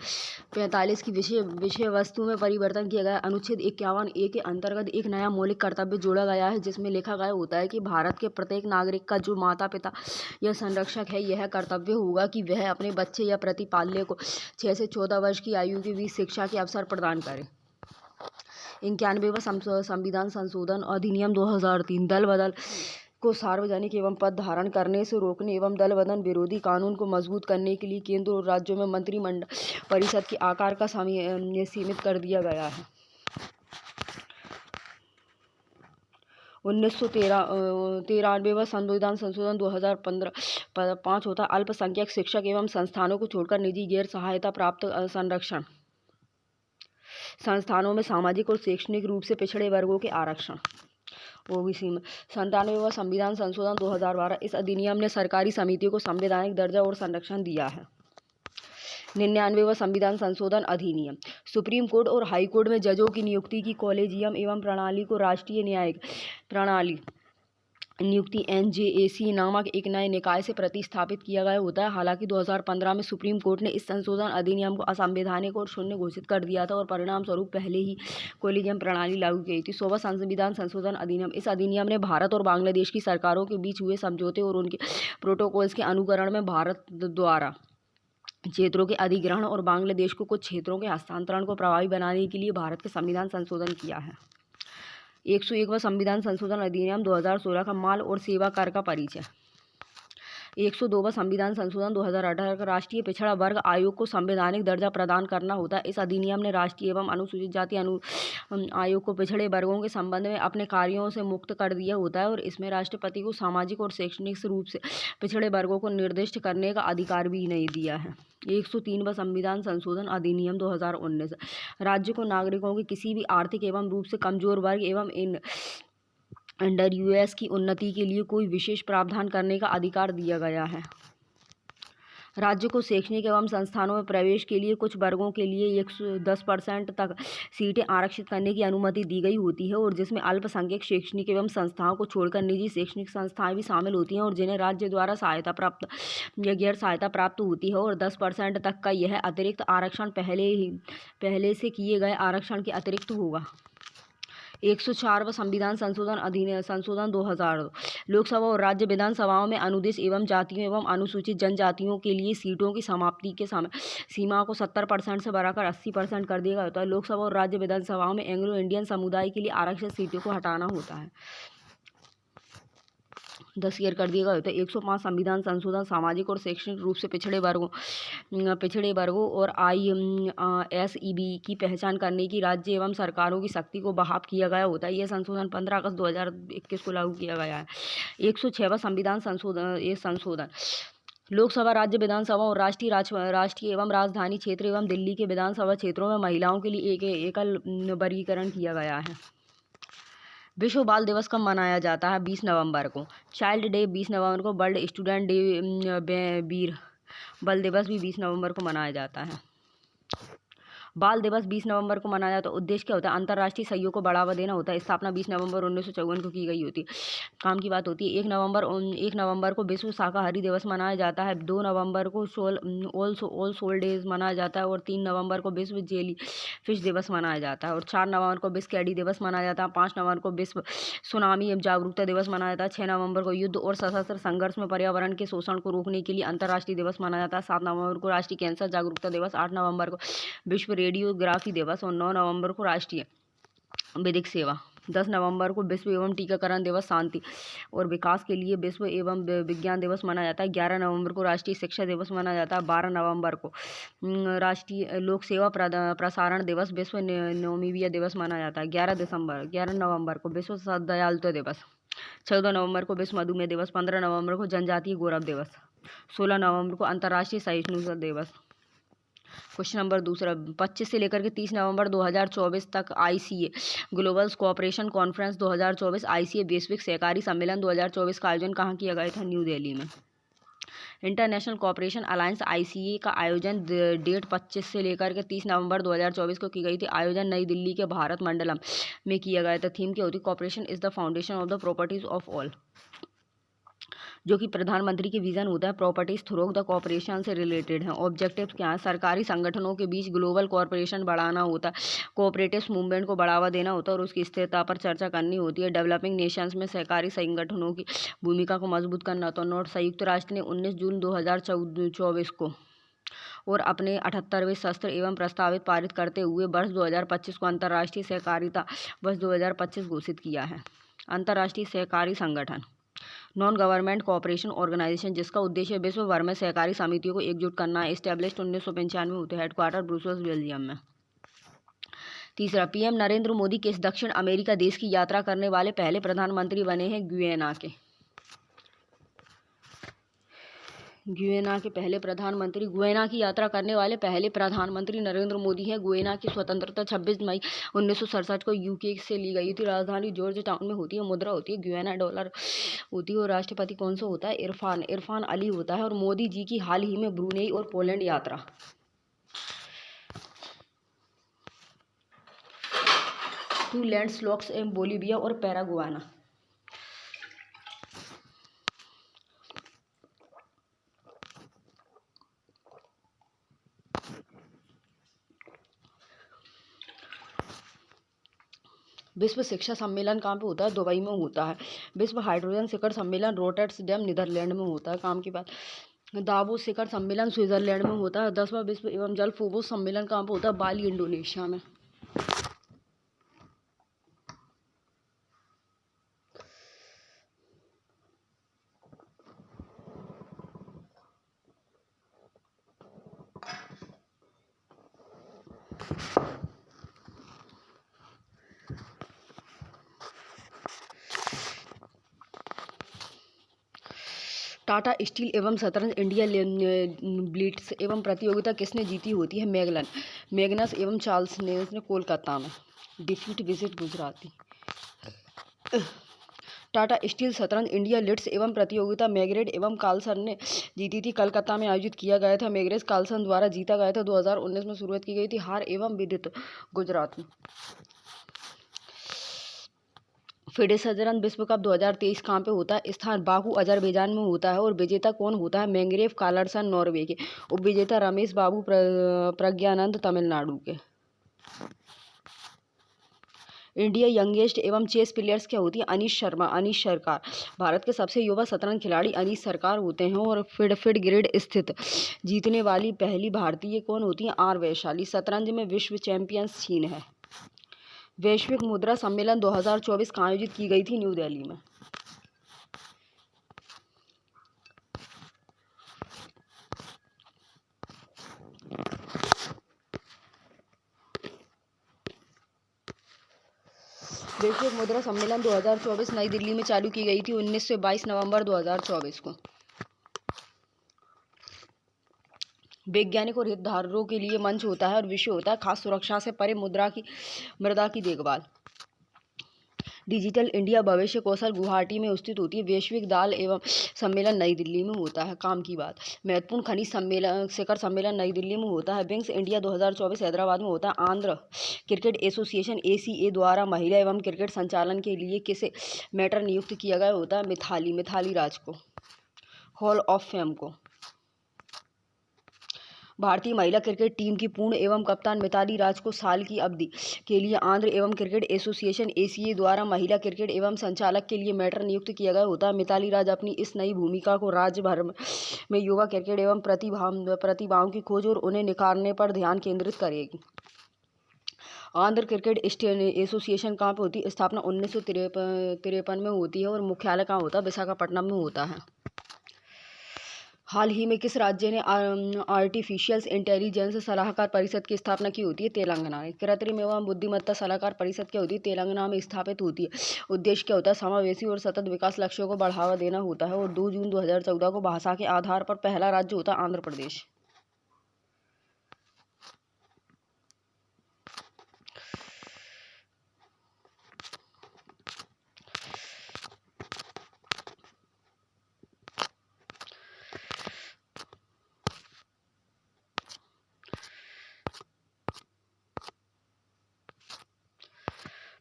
45 की विषय वस्तु में परिवर्तन किया गया। अनुच्छेद 51A के अंतर्गत एक नया मौलिक कर्तव्य जोड़ा गया है, जिसमें लिखा गया होता है कि भारत के प्रत्येक नागरिक का जो माता पिता या संरक्षक है, यह कर्तव्य होगा कि वह अपने बच्चे या प्रतिपाल्य को 6 से 14 वर्ष की आयु के बीच शिक्षा के अवसर प्रदान करे। 91वां संविधान संशोधन अधिनियम 2003 दल बदल को सार्वजनिक एवं पद धारण करने से रोकने एवं दल बदल विरोधी कानून को मजबूत करने के लिए केंद्र और राज्यों में मंत्रिमंडल परिषद के आकार का सीमित कर दिया गया है। 1993वां संविधान संशोधन 2005 होता है। अल्पसंख्यक शिक्षक एवं संस्थानों को छोड़कर निजी गैर सहायता प्राप्त संरक्षण संस्थानों में सामाजिक और शैक्षणिक रूप से पिछड़े वर्गों के आरक्षण। ओबीसी में 97वां संविधान संशोधन 2012 इस अधिनियम ने सरकारी समितियों को संवैधानिक दर्जा और संरक्षण दिया है। 99वां संविधान संशोधन अधिनियम सुप्रीम कोर्ट और हाई कोर्ट में जजों की नियुक्ति की कॉलेजियम एवं प्रणाली को राष्ट्रीय न्यायिक प्रणाली नियुक्ति NJAC नामक एक नए निकाय से प्रतिस्थापित किया गया होता है। हालांकि 2015 में सुप्रीम कोर्ट ने इस संशोधन अधिनियम को असंवैधानिक और शून्य घोषित कर दिया था और परिणाम स्वरूप पहले ही कॉलेजियम प्रणाली लागू की थी। 100वां संविधान संशोधन अधिनियम इस अधिनियम ने भारत और बांग्लादेश की सरकारों के बीच हुए समझौते और उनके प्रोटोकॉल्स के अनुकरण में भारत द्वारा क्षेत्रों के अधिग्रहण और बांग्लादेश को कुछ क्षेत्रों के हस्तांतरण को प्रभावी बनाने के लिए भारत के संविधान संशोधन किया है। 101वां संविधान संशोधन अधिनियम 2016 का माल और सेवा कर का परिचय। 102वां संविधान संशोधन 2018 का राष्ट्रीय पिछड़ा वर्ग आयोग को संवैधानिक दर्जा प्रदान करना होता है। इस अधिनियम ने राष्ट्रीय एवं अनुसूचित जाति आयोग को पिछड़े वर्गों के संबंध में अपने कार्यों से मुक्त कर दिया होता है और इसमें राष्ट्रपति को सामाजिक और शैक्षणिक रूप से पिछड़े वर्गों को निर्दिष्ट करने का अधिकार भी नहीं दिया है। 103वां संविधान संशोधन अधिनियम 2019 राज्य को नागरिकों के किसी भी आर्थिक एवं रूप से कमजोर वर्ग एवं अंडर यूएस की उन्नति के लिए कोई विशेष प्रावधान करने का अधिकार दिया गया है। राज्य को शैक्षणिक एवं संस्थानों में प्रवेश के लिए कुछ वर्गों के लिए 10% तक सीटें आरक्षित करने की अनुमति दी गई होती है और जिसमें अल्पसंख्यक शैक्षणिक एवं संस्थाओं को छोड़कर निजी शैक्षणिक संस्थाएं भी शामिल होती हैं और जिन्हें राज्य द्वारा सहायता प्राप्त या गैर सहायता प्राप्त होती है और 10% तक का यह अतिरिक्त आरक्षण पहले से किए गए आरक्षण के अतिरिक्त होगा। 104वां संविधान संशोधन 2002 लोकसभा और राज्य विधानसभाओं में अनुदेश एवं जातियों एवं अनुसूचित जनजातियों के लिए सीटों की समाप्ति के समय सीमा को 70% से बढ़ाकर 80% कर दिया होता है। लोकसभा और राज्य विधानसभाओं में एंग्लो इंडियन समुदाय के लिए आरक्षित सीटों को हटाना होता है, 10 ईयर कर दिया होता है। 105 संविधान संशोधन सामाजिक और शैक्षणिक रूप से पिछड़े वर्गों और ISEB की पहचान करने की राज्य एवं सरकारों की शक्ति को बहाल किया गया होता है। यह संशोधन 15 अगस्त 2021 को लागू किया गया है। 106वां संविधान संशोधन लोकसभा, राज्य विधानसभा और राष्ट्रीय एवं राजधानी क्षेत्र एवं दिल्ली के विधानसभा क्षेत्रों में महिलाओं के लिए एकल वर्गीकरण किया गया है। विश्व बाल दिवस कब मनाया जाता है? 20 नवंबर को। चाइल्ड डे 20 नवंबर को। वर्ल्ड स्टूडेंट डे वीर बाल दिवस भी 20 नवंबर को मनाया जाता है। बाल दिवस 20 नवंबर को मनाया जाता है। उद्देश्य क्या होता है? अंतर्राष्ट्रीय सहयोग को बढ़ावा देना होता है। स्थापना 20 नवंबर 1954 को की गई होती है। काम की बात होती है। 1 नवंबर को विश्व शाकाहारी दिवस मनाया जाता है। 2 नवंबर को ऑल सोल डेज मनाया जाता है और 3 नवंबर को विश्व जेली फिश दिवस मनाया जाता है और 4 नवंबर को विश्व कैडी दिवस मनाया जाता है। 5 नवंबर को विश्व सुनामी जागरूकता दिवस मनाया जाता है। 6 नवंबर को युद्ध और सशस्त्र संघर्ष में पर्यावरण के शोषण को रोकने के लिए अंतर्राष्ट्रीय दिवस मनाया जाता है। 7 नवंबर को राष्ट्रीय कैंसर जागरूकता दिवस। 8 नवंबर को विश्व रेडियोग्राफी दिवस और 9 नवंबर को राष्ट्रीय विधिक सेवा। 10 नवंबर को विश्व एवं टीकाकरण दिवस, शांति और विकास के लिए विश्व एवं विज्ञान दिवस मनाया जाता है। 11 नवंबर को राष्ट्रीय शिक्षा दिवस मनाया जाता है। 12 नवंबर को राष्ट्रीय लोक सेवा प्रसारण दिवस, विश्व नोमीबिया दिवस मनाया जाता है। 11 नवंबर को विश्व दयालुता दिवस। 14 नवंबर को विश्व मधुमेह दिवस। 15 नवंबर को जनजातीय गौरव दिवस। 16 नवंबर को अंतर्राष्ट्रीय सहिष्णुता दिवस। क्वेश्चन नंबर दूसरा, 25 से लेकर के 30 नवंबर 2024 तक ICA global cooperation conference 2024 ICA वैश्विक सहकारी सम्मेलन 2024 का आयोजन कहाँ किया गया था? न्यू दिल्ली में। इंटरनेशनल कोऑपरेशन अलायंस ICA का आयोजन डेट 25 से लेकर के 30 नवंबर 2024 को की गई थी। आयोजन नई दिल्ली के भारत मंडलम में किया गया था। थीम क्या होती है? Cooperation is the foundation of the properties of all, जो कि प्रधानमंत्री के विजन होता है प्रॉपर्टीज थ्रू द कॉपरेशन से रिलेटेड है। ऑब्जेक्टिव्स क्या है? सरकारी संगठनों के बीच ग्लोबल कॉपरेशन बढ़ाना होता है, कोऑपरेटिव मूवमेंट को बढ़ावा देना होता है और उसकी स्थिरता पर चर्चा करनी होती है। डेवलपिंग नेशंस में सहकारी संगठनों की भूमिका को मजबूत करना होता है। नोट, संयुक्त राष्ट्र ने 19 जून 2024 को और अपने 78वें शस्त्र एवं प्रस्तावित पारित करते हुए वर्ष 2025 को अंतर्राष्ट्रीय सहकारिता वर्ष 2025 घोषित किया है। अंतर्राष्ट्रीय सहकारी संगठन नॉन गवर्नमेंट कोऑपरेशन ऑर्गेनाइजेशन, जिसका उद्देश्य विश्व भर में सहकारी समितियों को एकजुट करना है। एस्टेब्लिश्ड 1995 में होते हैं। हेडक्वार्टर ब्रुसेल्स, बेल्जियम में। तीसरा, पीएम नरेंद्र मोदी किस दक्षिण अमेरिका देश की यात्रा करने वाले पहले प्रधानमंत्री बने हैं? गुयाना के। गुयाना की यात्रा करने वाले पहले प्रधानमंत्री नरेंद्र मोदी हैं। गुयाना की स्वतंत्रता 26 मई 1967 को यूके से ली गई थी। राजधानी जॉर्ज टाउन में होती है। मुद्रा होती है गुयाना डॉलर होती है। और राष्ट्रपति कौन सा होता है? इरफान अली होता है। और मोदी जी की हाल ही में ब्रुनेई और पोलैंड यात्रा। टू लैंड्स एम बोलीविया और पैरागुआना। विश्व शिक्षा सम्मेलन कहाँ पे होता है? दुबई में होता है। विश्व हाइड्रोजन शिखर सम्मेलन रोटरडैम नीदरलैंड में होता है। काम की बात, दावोस शिखर सम्मेलन स्विट्जरलैंड में होता है। 10वां विश्व एवं जल फोबोस सम्मेलन कहाँ पे होता है? बाली, इंडोनेशिया में। टाटा स्टील एवं शतरंज इंडिया ब्लिट्स एवं प्रतियोगिता किसने जीती होती है? मैग्नस एवं चार्ल्स ने कोलकाता में। Defeat visit Gujarati. Tata steel शतरंज इंडिया लिट्स एवं प्रतियोगिता मैग्रेट एवं कार्लसन ने जीती थी। कलकत्ता में आयोजित किया गया था। मैग्रेस कार्लसन द्वारा जीता गया था। 2019 में शुरुआत की गई थी। हार एवं विदित गुजरात में। फिडे सजरन विश्व कप 2023 कहाँ पे होता है? स्थान बाकू, अजरबैजान में होता है। और विजेता कौन होता है? मैंग्रेव कार्लसन नॉर्वे के। उपविजेता रमेश बाबू प्रज्ञानंद तमिलनाडु के। इंडिया यंगेस्ट एवं चेस प्लेयर्स क्या होती है? अनीश सरकार भारत के सबसे युवा शतरंज खिलाड़ी अनीश सरकार होते हैं। और फिड ग्रेड स्थित जीतने वाली पहली भारतीय कौन होती है? आर वैशाली। शतरंज में विश्व चैंपियंस चीन है। वैश्विक मुद्रा सम्मेलन 2024 का आयोजित की गई थी न्यू दिल्ली में। वैश्विक मुद्रा सम्मेलन 2024 नई दिल्ली में चालू की गई थी 19 से 22 नवंबर 2024 को। वैज्ञानिक और हितधारकों के लिए मंच होता है और विषय होता है खास सुरक्षा से परे मृदा की देखभाल। डिजिटल इंडिया भविष्य कौशल गुवाहाटी में स्थित होती है। वैश्विक दाल एवं सम्मेलन नई दिल्ली में होता है। काम की बात, महत्वपूर्ण खनिज शिखर सम्मेलन नई दिल्ली में होता है। विंग्स इंडिया 2024 हैदराबाद में होता है। आंध्र क्रिकेट एसोसिएशन ACA द्वारा महिला एवं क्रिकेट संचालन के लिए किसे मैटर नियुक्त किया गया होता है? मिथाली राज को हॉल ऑफ फेम को। भारतीय महिला क्रिकेट टीम की पूर्ण एवं कप्तान मिताली राज को साल की अवधि के लिए आंध्र एवं क्रिकेट एसोसिएशन ACA द्वारा महिला क्रिकेट एवं संचालक के लिए मैटर नियुक्त किया गया होता है। मिताली राज अपनी इस नई भूमिका को राज्य भर में युवा क्रिकेट एवं प्रतिभाओं की खोज और उन्हें निखारने पर ध्यान केंद्रित करेगी। आंध्र क्रिकेट एसोसिएशन कहाँ पर होती है? स्थापना 1953 में होती है और मुख्यालय कहाँ होता है? विशाखापट्टनम में होता है। हाल ही में किस राज्य ने आर्टिफिशियल इंटेलिजेंस सलाहकार परिषद की स्थापना की होती है? तेलंगाना ने। कृत्रिम एवं बुद्धिमत्ता सलाहकार परिषद क्या होती है? तेलंगाना में स्थापित होती है। उद्देश्य क्या होता है? समावेशी और सतत विकास लक्ष्यों को बढ़ावा देना होता है। और 2 जून 2014 को भाषा के आधार पर पहला राज्य होता है आंध्र प्रदेश।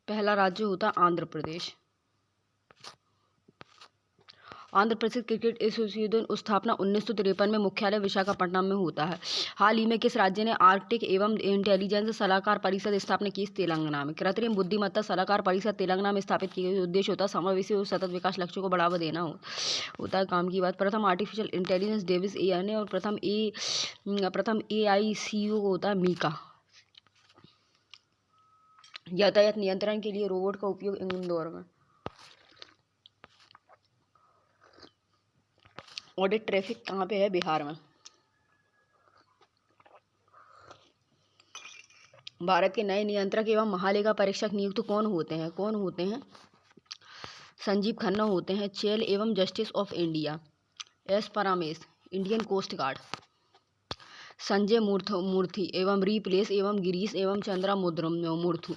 पहला राज्य होता है आंध्र प्रदेश। आंध्र प्रदेश क्रिकेट एसोसिएशन स्थापना 1953 में मुख्यालय विशाखापट्टनम में होता है। हाल ही में किस राज्य ने आर्कटिक एवं इंटेलिजेंस सलाहकार परिषद स्थापना की? तेलंगाना में। कृत्रिम बुद्धिमत्ता सलाहकार परिषद तेलंगाना में स्थापित की गई। उद्देश्य होता है समावेशी और सतत विकास लक्ष्यों को बढ़ावा देना होता है काम की बात। प्रथम आर्टिफिशियल इंटेलिजेंस डेविस एआई ने, और प्रथम AICO होता है मीका। यातायात नियंत्रण के लिए रोबोट का उपयोग इंदौर में। ऑडिट ट्रैफिक कहाँ पे है? बिहार में। भारत के नए नियंत्रक एवं महालेखा परीक्षक नियुक्त कौन होते हैं? संजीव खन्ना होते हैं। चेल एवं justice of India S Paramesh, Indian coast guard. Sanjay Murthy एवं रिप्लेस एवं गिरीश एवं चंद्रा मूर्थु।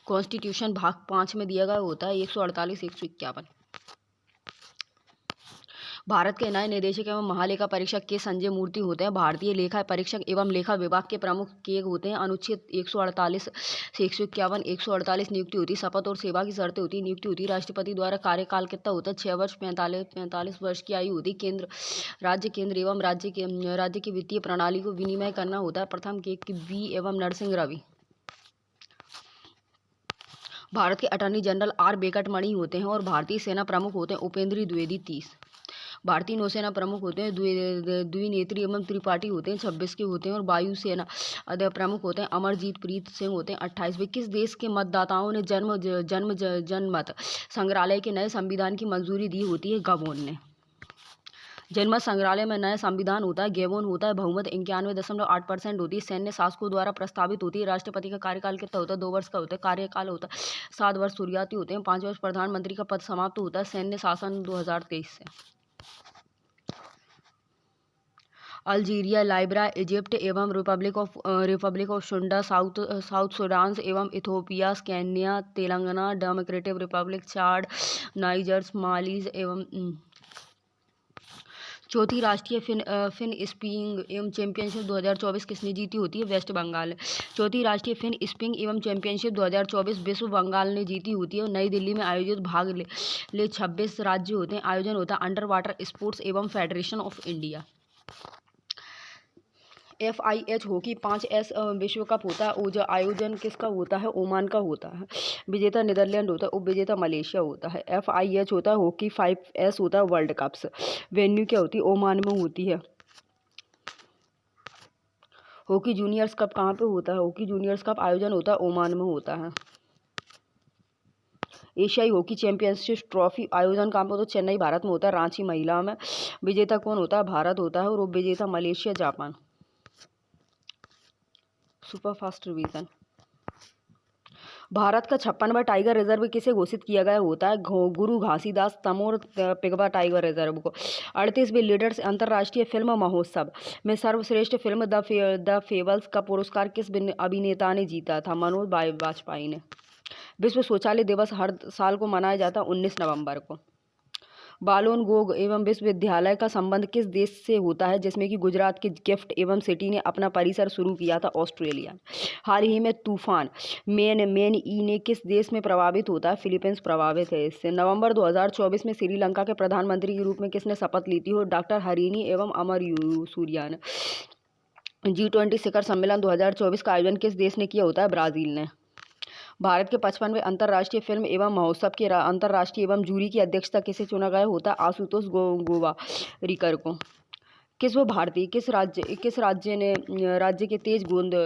कॉन्स्टिट्यूशन भाग 5 में दिया गया होता है 148 151। भारत के नए निदेशक एवं महालेखा परीक्षक के संजय मूर्ति होते हैं। भारतीय लेखा परीक्षक एवं लेखा विभाग के प्रमुख के होते हैं। अनुच्छेद 148 से 151 148 नियुक्ति होती है। शपथ और सेवा की शर्तें होती है। नियुक्ति होती है राष्ट्रपति द्वारा। कार्यकाल कितना होता है? 6 वर्ष। 45 वर्ष की आयु होती है। केंद्र एवं राज्य की वित्तीय प्रणाली को विनिमय करना होता है। प्रथम KV एवं नरसिंह रवि। भारत के अटॉर्नी जनरल R वेंकटमणि होते हैं। और भारतीय सेना प्रमुख होते हैं उपेंद्र द्विवेदी 30। भारतीय नौसेना प्रमुख होते हैं द्विनेत्री एवं त्रिपाठी होते हैं 26 के होते हैं। और वायुसेना प्रमुख होते हैं अमरजीत प्रीत सिंह होते हैं 28। किस देश के मतदाताओं ने जनमत संग्रहालय के नए संविधान की मंजूरी दी होती है? गबोन ने। जनमत संग्रहालय में नया संविधान होता है। गैबोन होता है। बहुमत 91.8% होती है। सैन्य शासकों द्वारा प्रस्तावित होती है। राष्ट्रपति का कार्यकाल कितना होता है? 2 वर्ष का होता है। कार्यकाल होता है 7 वर्ष शुरुआती होते हैं। 5 वर्ष प्रधानमंत्री का पद समाप्त होता है। सैन्य शासन 2023 से। अल्जीरिया, लाइबिया, इजिप्ट एवं रिपब्लिक ऑफ सुंडा, साउथ सूडान एवं Ethiopia, Kenya, Telangana, democratic republic, Chad, Niger, Mali एवं चौथी राष्ट्रीय फिन स्पीइंग एवं चैंपियनशिप 2024 किसने जीती होती है? वेस्ट बंगाल ने। चौथी राष्ट्रीय फिन स्पीइंग एवं चैंपियनशिप 2024 विश्व बंगाल ने जीती होती है। नई दिल्ली में आयोजित भाग ले 26 राज्य होते हैं। आयोजन होता है अंडर वाटर स्पोर्ट्स एवं federation of India. FIH hockey 5S विश्व कप होता है। आयोजन किसका होता है? ओमान का होता है। विजेता नीदरलैंड होता है। उप विजेता मलेशिया होता है। FIH होता है हॉकी। 5S होता है वर्ल्ड कप्स। वेन्यू क्या होती है? ओमान में होती है। हॉकी जूनियर्स कप कहाँ पे होता है? हॉकी जूनियर्स कप आयोजन होता है ओमान में होता है। एशियाई हॉकी चैंपियनशिप ट्रॉफी आयोजन कहाँ पे होता है? चेन्नई भारत में होता है। रांची महिला में। विजेता कौन होता है? भारत होता है। और उप विजेता Malaysia Japan. Super fast revision. Bharat का 56वां टाइगर रिजर्व किसे घोषित किया गया होता है? गुरु घासीदास तमोर पिगवा टाइगर रिजर्व को। 38वें लीडर्स अंतर्राष्ट्रीय फिल्म महोत्सव में सर्वश्रेष्ठ फिल्म द फेबल्स का पुरस्कार किस अभिनेता ने जीता था? मनोज वाजपेयी ने। विश्व शौचालय दिवस हर साल को मनाया जाता है 19 नवंबर को। बालोन गोग एवं विश्वविद्यालय का संबंध किस देश से होता है? जिसमें कि गुजरात के गिफ्ट एवं सिटी ने अपना परिसर शुरू किया था ऑस्ट्रेलिया। हाल ही में तूफान मेन-ई ने किस देश में प्रभावित होता है? फिलीपींस प्रभावित है इससे। नवंबर 2024 में श्रीलंका के प्रधानमंत्री के रूप में किसने शपथ ली थी? हो डॉक्टर हरीनी एवं अमर सूर्या ने। G20 शिखर सम्मेलन 2024 का आयोजन किस देश ने किया होता है? ब्राजील ने। भारत के 55वें अंतर्राष्ट्रीय फिल्म एवं महोत्सव के अंतर्राष्ट्रीय एवं जूरी की अध्यक्षता किसे चुना गया होता है? आशुतोष गोवारिकर को। किस राज्य के तेज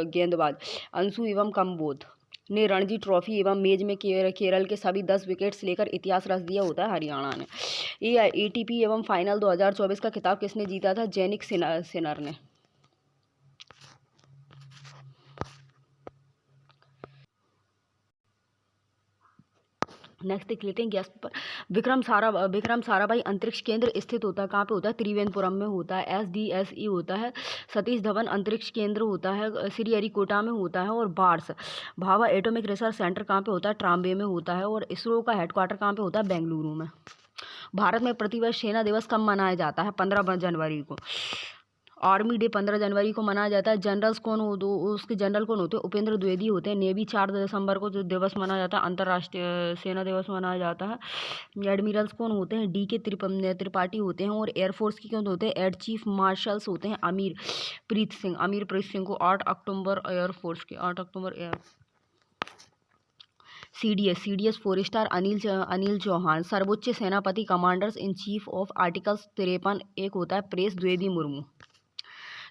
गेंदबाज अंशु एवं कंबोज ने रणजी ट्रॉफी एवं मेज में केरल के सभी 10 विकेट्स लेकर इतिहास रच दिया होता है? हरियाणा ने। ATP एवं फाइनल 2024 का खिताब किसने जीता था? जैनिक सिनर ने। नेक्स्ट देख लेते हैं गैस पर। विक्रम साराभाई अंतरिक्ष केंद्र स्थित होता है कहाँ पे होता है? त्रिवेंद्रपुरम में होता है। SDSE होता है सतीश धवन अंतरिक्ष केंद्र होता है श्रीहरिकोटा में होता है। और bars Bhabha atomic research centre कहाँ पे होता है? ट्राम्बे में होता है। और इसरो का हेडक्वार्टर कहाँ पे होता है? बेंगलुरु में। भारत में प्रतिवर्ष सेना दिवस कब मनाया जाता है? 15 जनवरी को। आर्मी डे 15 जनवरी को मनाया जाता है। जनरल्स कौन हो, दो उसके जनरल कौन होते हैं? उपेंद्र द्विवेदी होते हैं। नेवी 4 दिसंबर को जो दिवस मनाया जाता है, अंतर्राष्ट्रीय सेना दिवस मनाया जाता है। एडमिरल्स कौन होते हैं? डी के त्रिपाठी होते हैं। और एयरफोर्स के कौन होते हैं? एयर चीफ मार्शल्स होते हैं अमीर प्रीत सिंह को 8 अक्टूबर एयरफोर्स के 8 अक्टूबर air CDS 4 star Anil Chauhan. सर्वोच्च सेनापति commanders in chief of articles 53 एक होता है प्रेस द्विवेदी मुर्मू।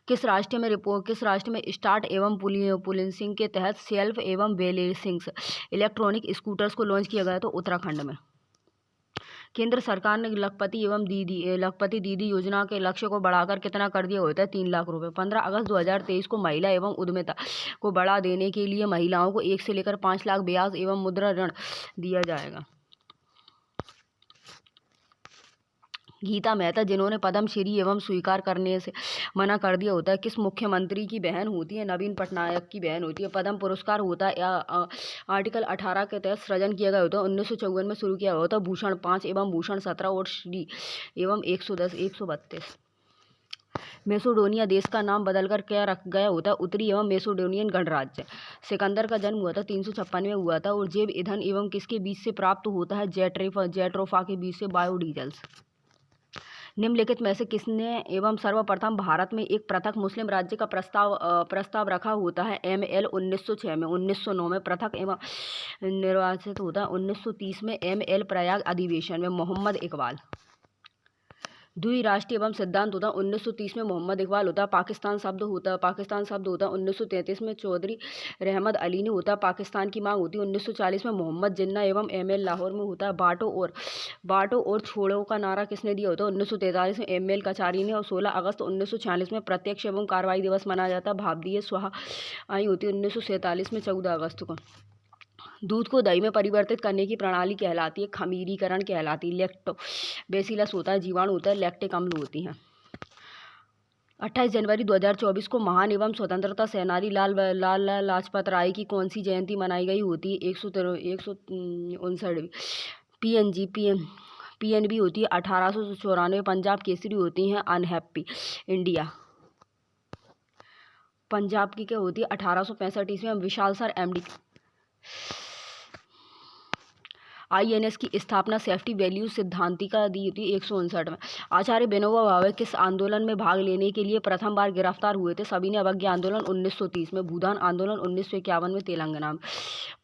किस राष्ट्र में स्टार्ट एवं पुलिसिंग के तहत सेल्फ एवं बैलेंसिंग इलेक्ट्रॉनिक स्कूटर्स को लॉन्च किया गया? तो उत्तराखंड में। केंद्र सरकार ने लखपति दीदी योजना के लक्ष्य को बढ़ाकर कितना कर दिया होता है? 3 लाख रुपए। 15 अगस्त 2023 को महिला एवं उद्यमिता को बढ़ा देने के लिए महिलाओं को 1 से लेकर 5 लाख ब्याज एवं मुद्रा ऋण दिया जाएगा। गीता मेहता जिन्होंने पद्मश्री एवं स्वीकार करने से मना कर दिया होता है, किस मुख्यमंत्री की बहन होती है? नवीन पटनायक की बहन होती है। पद्म पुरस्कार होता है आर्टिकल 18 के तहत सृजन किया गया होता है। 1954 में शुरू किया होता है। भूषण 5 एवं भूषण 17 और श्री एवं 110 132। मेसोडोनिया देश का नाम बदलकर क्या रख गया होता है? उत्तरी एवं मेसोडोनियन गणराज्य। सिकंदर का जन्म हुआ था 356 में हुआ था। और जैव ईंधन एवं किसके बीच से प्राप्त होता है? जेट्रोफा के बीच से बायोडीजल्स। निम्नलिखित में से किसने एवं सर्वप्रथम भारत में एक पृथक मुस्लिम राज्य का प्रस्ताव रखा होता है? ML 1906 में। 1909 में पृथक एवं निर्वाचित होता है। 1930 में ML प्रयाग अधिवेशन में मोहम्मद इकबाल। द्विराष्ट्रीय एवं सिद्धांत होता है 1930 में मोहम्मद इकबाल होता है। पाकिस्तान शब्द होता है 1933 में चौधरी रहमत अली ने होता है। पाकिस्तान की मांग होती है 1940 में मोहम्मद जिन्ना एवं ML लाहौर में होता है। बाटो और छोड़ो का नारा किसने दिया होता है? 1943 में ML कचारी ने। और 16 अगस्त 1946 में प्रत्यक्ष एवं कार्रवाई दिवस मनाया जाता है। भावदीय स्वाहा आई होती है 1947 में 14 अगस्त को। दूध को दही में परिवर्तित करने की प्रणाली कहलाती है खमीरीकरण कहलाती है। लैक्टोबैसिलस होता है जीवाणु होता है। लैक्टिक अम्ल होती हैं। 28 जनवरी 2024 को महान एवं स्वतंत्रता सेनानी लाल लाजपत राय की कौन सी जयंती मनाई गई होती है? 159। PNB होती है 1894। पंजाब केसरी होती हैं अनहैप्पी इंडिया। पंजाब की क्या होती है? 1865 ईस्वी में। विशाल सर MD। INS की स्थापना सेफ्टी वैल्यू सिद्धांतिका दी थी 159 में। आचार्य विनोबा भावे किस आंदोलन में भाग लेने के लिए प्रथम बार गिरफ्तार हुए थे? सविनय अवज्ञा आंदोलन 1930 में। भूदान आंदोलन 1951 में तेलंगाना में।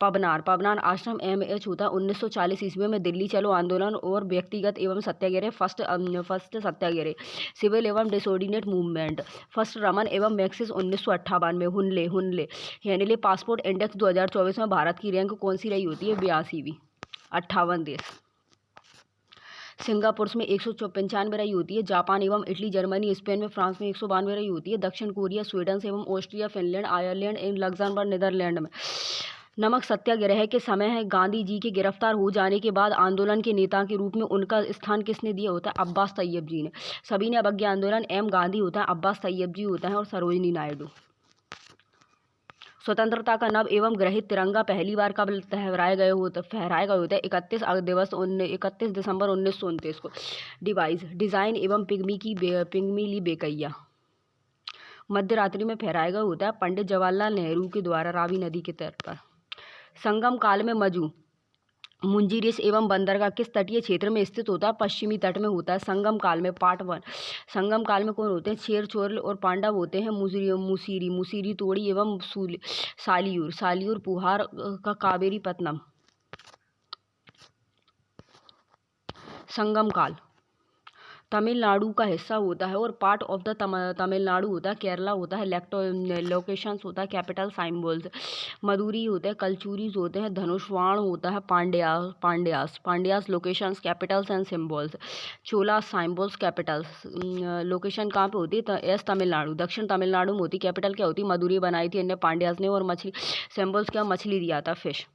पबनार आश्रम MH होता है 1940 ईस्वी में। दिल्ली चलो आंदोलन और व्यक्तिगत एवं सत्याग्रह फर्स्ट सत्याग्रह। सिविल एवं डिसोर्डिनेट मूवमेंट फर्स्ट रमन एवं मैक्सिस 1958 में। हुनले हेनले पासपोर्ट इंडेक्स 2024 में भारत की रैंक कौन सी रही होती है? 82वीं। 58 देश। सिंगापुर में 195 रही होती है। जापान एवं इटली जर्मनी स्पेन में फ्रांस में 192 रही होती है। दक्षिण कोरिया स्वीडन एवं ऑस्ट्रिया फिनलैंड आयरलैंड एवं लग्जमबर्ग नीदरलैंड में। नमक सत्याग्रह के समय गांधी जी के गिरफ्तार हो जाने के बाद आंदोलन के नेता के रूप में उनका स्थान किसने दिया होता है? अब्बास तैयब जी ने। सविनय अवज्ञा आंदोलन M गांधी होता है, अब्बास तैयब जी होता है और सरोजिनी नायडू। स्वतंत्रता का नव एवं ग्रहित तिरंगा पहली बार कब फहराया गया होता है? 31 दिसंबर 1929 को। डिजाइन एवं पिग्मी ली बेकैया मध्य रात्रि में फहराया गया होता है पंडित जवाहरलाल नेहरू के द्वारा रावी नदी के तट पर। संगम काल में मुंजीरिस एवं बंदरगाह किस तटीय क्षेत्र में स्थित होता है? पश्चिमी तट में होता है। संगम काल में पार्ट 1। संगम काल में कौन होते हैं? शेर चोर और पांडव होते हैं। मुसीरी तोड़ी एवं सालियूर पुहार का कावेरी पत्तनम। संगम काल तमिलनाडु का हिस्सा होता है और पार्ट ऑफ द तमिलनाडु होता है। केरला होता है। लोकेशंस होता है कैपिटल सिंबल्स। मदुरी होते हैं। कलचुरीज होते हैं। धनुषवाण होता है। Pandyas locations Capitals and symbols. Chola symbols Capitals. Location कहाँ पे होती है? तमिलनाडु। दक्षिण तमिलनाडु में होती। कैपिटल क्या होती? मदुरी बनाई थी इन्हें पांड्यास ने। और मछली सिंबल्स क्या? मछली दिया था फिश।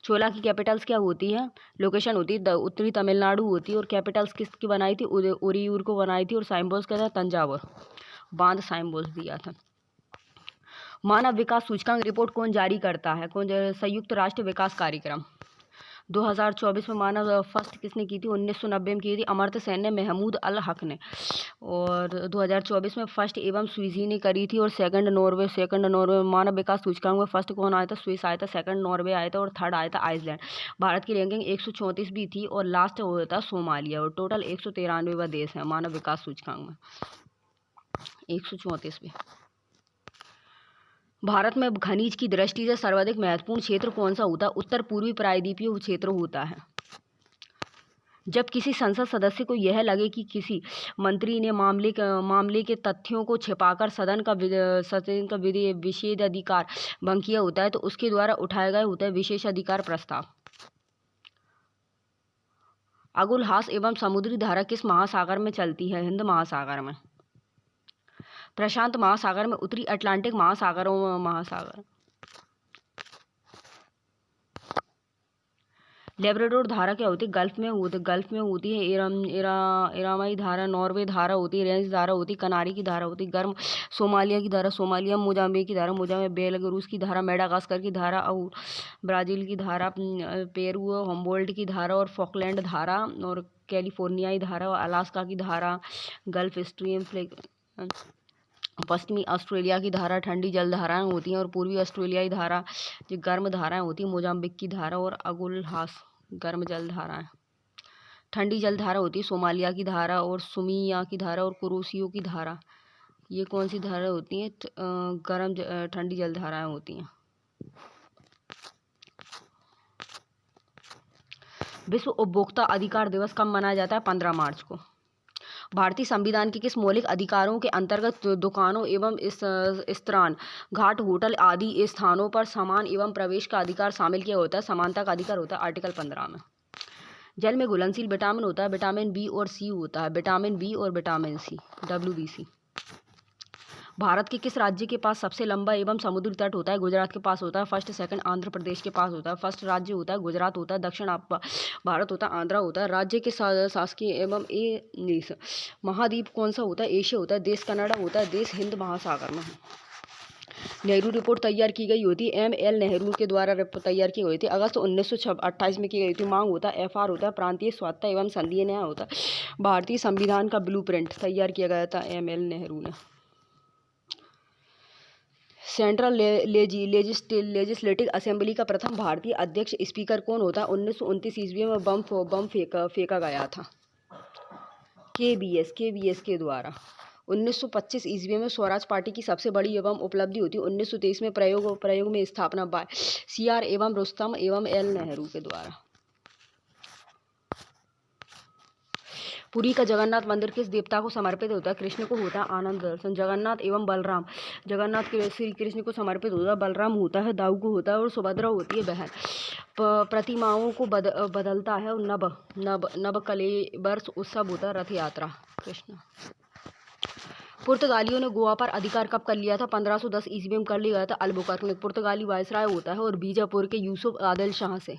चोला की कैपिटल्स क्या होती है? लोकेशन होती है उत्तरी तमिलनाडु होती है। और कैपिटल्स किसकी बनाई थी? ओरियूर को बनाई थी। और साइंबल्स क्या था? तंजावुर बांध साइंबल्स दिया था। मानव विकास सूचकांक रिपोर्ट कौन जारी करता है? संयुक्त राष्ट्र विकास कार्यक्रम। 2024 में माना फर्स्ट किसने की थी? 1990 में की थी अमर्त्य सेन ने, महमूद अल हक ने। और 2024 में फर्स्ट एवं स्वीजी ने करी थी, और सेकंड नॉर्वे। मानव विकास सूचकांक में फर्स्ट कौन आया था? स्विस आया था, सेकंड नॉर्वे आया था, और थर्ड आया था आइसलैंड। भारत की रैंकिंग 134 भी थी, और लास्ट होता सोमालिया। और टोटल 193वां देश है मानव विकास सूचकांक में, 134 भी। भारत में खनिज की दृष्टि से सर्वाधिक महत्वपूर्ण क्षेत्र कौन सा होता है? उत्तर पूर्वी प्रायद्वीपीय क्षेत्र होता है। जब किसी संसद सदस्य को यह लगे कि किसी मंत्री ने मामले के तथ्यों को छिपाकर सदन का विशेषाधिकार भंग किया होता है, तो उसके द्वारा उठाया गया होता है विशेषाधिकार प्रस्ताव। अगुल-हास एवं समुद्री धारा किस महासागर में चलती है? हिंद महासागर में। प्रशांत महासागर में, उत्तरी अटलांटिक महासागर। लेब्राडोर धारा क्या होती है? गल्फ में होती है। इरामाई धारा, नॉर्वे धारा होती है, रेंज धारा होती है, कनारी की धारा होती है, गर्म सोमालिया की धारा, सोमालिया, मोजाम्बिक की धारा, मोजाम्बिक, बेलारूस की धारा, मेडागास्कर की धारा, और ब्राज़ील की धारा, पेरू, हम्बोल्ट की धारा, और फॉकलैंड धारा, और कैलिफोर्नियाई धारा, और अलास्का की धारा, गल्फ स्ट्रीम, पश्चिमी ऑस्ट्रेलिया की धारा, ठंडी जल धाराएं होती हैं, और पूर्वी ऑस्ट्रेलियाई धारा जो गर्म धाराएं होती हैं, मोजाम्बिक की धारा, और अगुल-हास गर्म जल धाराएं। ठंडी जल धारा होती है सोमालिया की धारा, और सुमिया की धारा, और कुरोशियो की धारा। ये कौन सी धारा होती हैं? ठंडी जल धाराएं होती हैं। विश्व उपभोक्ता अधिकार दिवस कब मनाया जाता है? 15 मार्च को। भारतीय संविधान के किस मौलिक अधिकारों के अंतर्गत दुकानों एवं स्नान घाट, होटल आदि स्थानों पर समान एवं प्रवेश का अधिकार शामिल किया होता है? समानता का अधिकार होता है आर्टिकल 15 में। जल में घुलनशील विटामिन होता है, विटामिन बी और सी होता है, विटामिन बी और विटामिन सी, WBC। भारत के किस राज्य के पास सबसे लंबा एवं समुद्री तट होता है? गुजरात के पास होता है फर्स्ट। सेकंड आंध्र प्रदेश के पास होता है। फर्स्ट राज्य होता है गुजरात होता है, दक्षिण भारत होता है आंध्रा होता है। राज्य के शासकीय एवं महाद्वीप कौन सा होता है? एशिया होता है। देश कनाडा होता है। देश हिंद महासागर में है। नेहरू रिपोर्ट तैयार की गई होती है, ML नेहरू के द्वारा तैयार की गई थी, अगस्त 1928 में की गई थी। मांग होता है FR होता है, प्रांतीय स्वायत्तता एवं संघीय न्याय होता है। भारतीय संविधान का ब्लूप्रिंट तैयार किया गया था ML नेहरू ने। सेंट्रल लेजिस्लेटिव असेंबली का प्रथम भारतीय अध्यक्ष स्पीकर कौन होता है? 1929 ईस्वी में बम फेंका गया था KBS के द्वारा। 1925 ईस्वी में स्वराज पार्टी की सबसे बड़ी एवं उपलब्धि होती है। 1923 में प्रयोग में स्थापना बाय CR एवं रुस्तम एवं L नेहरू के द्वारा। पुरी का जगन्नाथ मंदिर किस देवता को समर्पित होता है? कृष्ण को होता है आनंद दर्शन। जगन्नाथ एवं बलराम, जगन्नाथ श्री कृष्ण को समर्पित होता है, बलराम होता है दाऊ को होता है, और सुभद्रा होती है बहन। प्रतिमाओं को बदलता है, और नव कलेवर्ष उत्सव होता है रथ यात्रा कृष्ण। पुर्तगालियों ने गोवा पर अधिकार कब कर लिया था? 1510 ईस्वी में कर लिया गया था अल्बुकर्क में। पुर्तगाली वायसराय होता है, और बीजापुर के यूसुफ आदिल शाह से।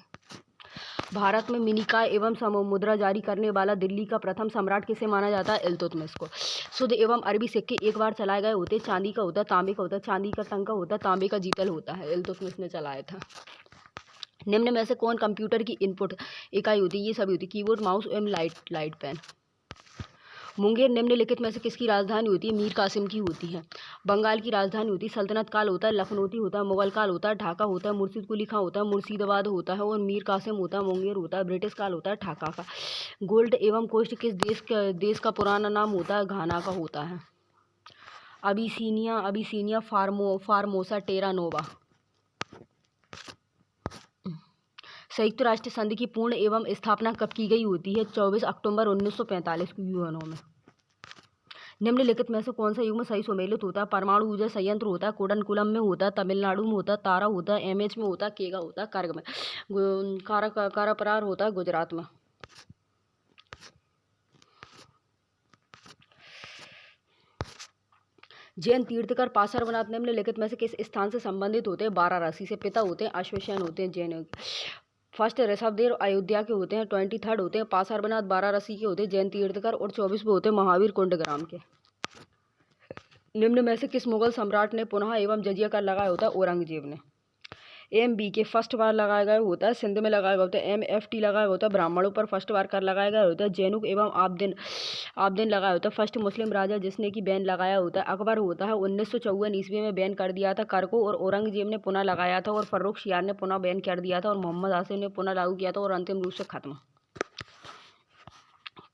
भारत में मिनिकाय एवं मुद्रा जारी करने वाला दिल्ली का प्रथम सम्राट किसे माना जाता है? इल्तुतमिश को। शुद्ध एवं अरबी सिक्के एक बार चलाए गए होते, चांदी का होता है, तांबे का होता है, चांदी का टंका होता है, तांबे का जीतल होता है, इल्तुतमिश ने चलाया था। निम्न में से कौन कंप्यूटर की इनपुट इकाई होती है? ये सभी होती है कीबोर्ड, माउस एवं लाइट पेन। मुंगेर निम्नलिखित में से किसकी राजधानी होती है? मीर कासिम की होती है। बंगाल की राजधानी होती है। सल्तनत काल होता है लखनौती होता है, मुगल काल होता है ढाका होता है, मुर्शिद कुली खां होता है मुर्शिदाबाद होता है, और मीर कासिम होता है मुंगेर होता है। ब्रिटिश काल होता है ढाका का। गोल्ड एवं कोस्ट किस देश का पुराना नाम होता है? घाना का होता है। अबिसीनिया फार्मोसा टेरा नोवा। संयुक्त राष्ट्र संघ की पूर्ण एवं स्थापना कब की गई होती है? 24 अक्टूबर 1945 को यूएनओ में। निम्नलिखित में से कौन सा युग्म सही सुमेलित होता है? परमाणु ऊर्जा संयंत्र होता है कोडनकुलम में होता है, तमिलनाडु में होता है, तारा होता है MH में होता है, केगा होता है कर्ग में, कारपरार होता है गुजरात में। जैन तीर्थकर पार्श्वनाथ निम्नलिखित में से किस स्थान से संबंधित होते हैं? वाराणसी से। पिता होते हैं अश्वसेन होते हैं जैन। फर्स्ट ऋषभदेव अयोध्या के होते हैं, 23rd होते हैं पार्श्वनाथ वाराणसी के होते हैं जैन तीर्थकर, और 24वें होते हैं महावीर कुंडग्राम के। निम्न में से किस मुगल सम्राट ने पुनः एवं जजिया कर लगाया होता है? औरंगजेब ने। MBK फर्स्ट बार लगाया गया होता है, सिंध में लगाया गया होता है। MFT लगाया होता है, ब्राह्मणों पर फर्स्ट बार कर लगाया गया होता है। जैनुक एवं आब्दिन लगाया होता है। फर्स्ट मुस्लिम राजा जिसने कि बैन लगाया होता है अकबर होता है। 1954 ईस्वी में बैन कर दिया था कर को, और औरंगजेब ने पुनः लगाया था, और फर्रुख सियार ने पुनः बैन कर दिया था, और मोहम्मद आसिफ ने पुनः लागू किया था, और अंतिम रूप से खत्म।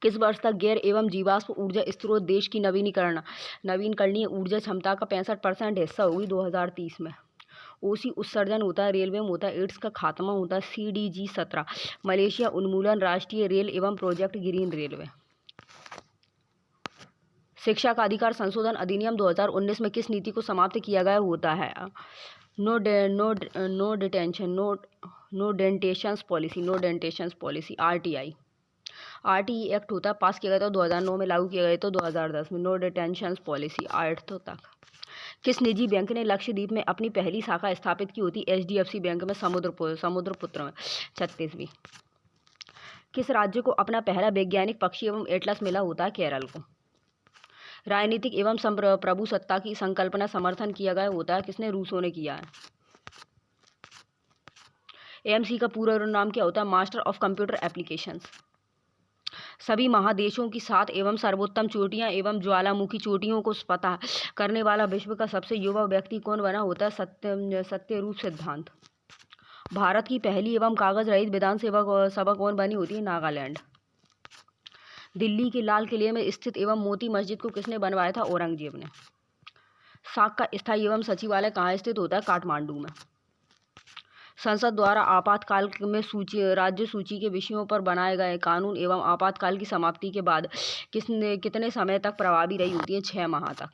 किस वर्ष तक गैर एवं जीवाश्म ऊर्जा स्रोत देश की नवीनकरणीय ऊर्जा क्षमता का 65% हिस्सा होगी 2030 में। ओसी उत्सर्जन होता है, रेलवे में होता है। एड्स का खात्मा होता है, CDG 17। मलेशिया उन्मूलन, राष्ट्रीय रेल एवं प्रोजेक्ट ग्रीन रेलवे। शिक्षा का अधिकार संशोधन अधिनियम 2019 में किस नीति को समाप्त किया गया होता है? No detentions policy RTI। RTE act होता है, पास किया गया था 2009 में, लागू किया गया था 2010 में। नो डिटेंशन पॉलिसी 8 तक। किस निजी बैंक ने लक्षद्वीप में अपनी पहली शाखा स्थापित की होती? HDFC बैंक में, समुद्रपुत्र में, 36वीं। किस राज्य को अपना पहला वैज्ञानिक पक्षी एवं एटलस मिला होता है? केरल को। राजनीतिक एवं प्रभुसत्ता की संकल्पना समर्थन किया गया होता है, किसने? रूसों ने किया है। AMC का पूरा नाम क्या होता है? Master of computer applications. सभी महादेशों की 7 एवं सर्वोत्तम चोटियां एवं ज्वालामुखी चोटियों को फतह करने वाला विश्व का सबसे युवा व्यक्ति कौन बना होता है? सत्यरूप सिद्धांत। भारत की पहली एवं कागज रहित विधानसभा सभा कौन बनी होती है? नागालैंड। दिल्ली के लाल किले में स्थित एवं मोती मस्जिद को किसने बनवाया था? औरंगजेब ने। साख का स्थायी एवं सचिवालय कहाँ स्थित होता है? काठमांडू में। संसद द्वारा आपातकाल में राज्य सूची के विषयों पर बनाए गए कानून एवं आपातकाल की समाप्ति के बाद कितने समय तक प्रभावी रही होती है? 6 माह तक।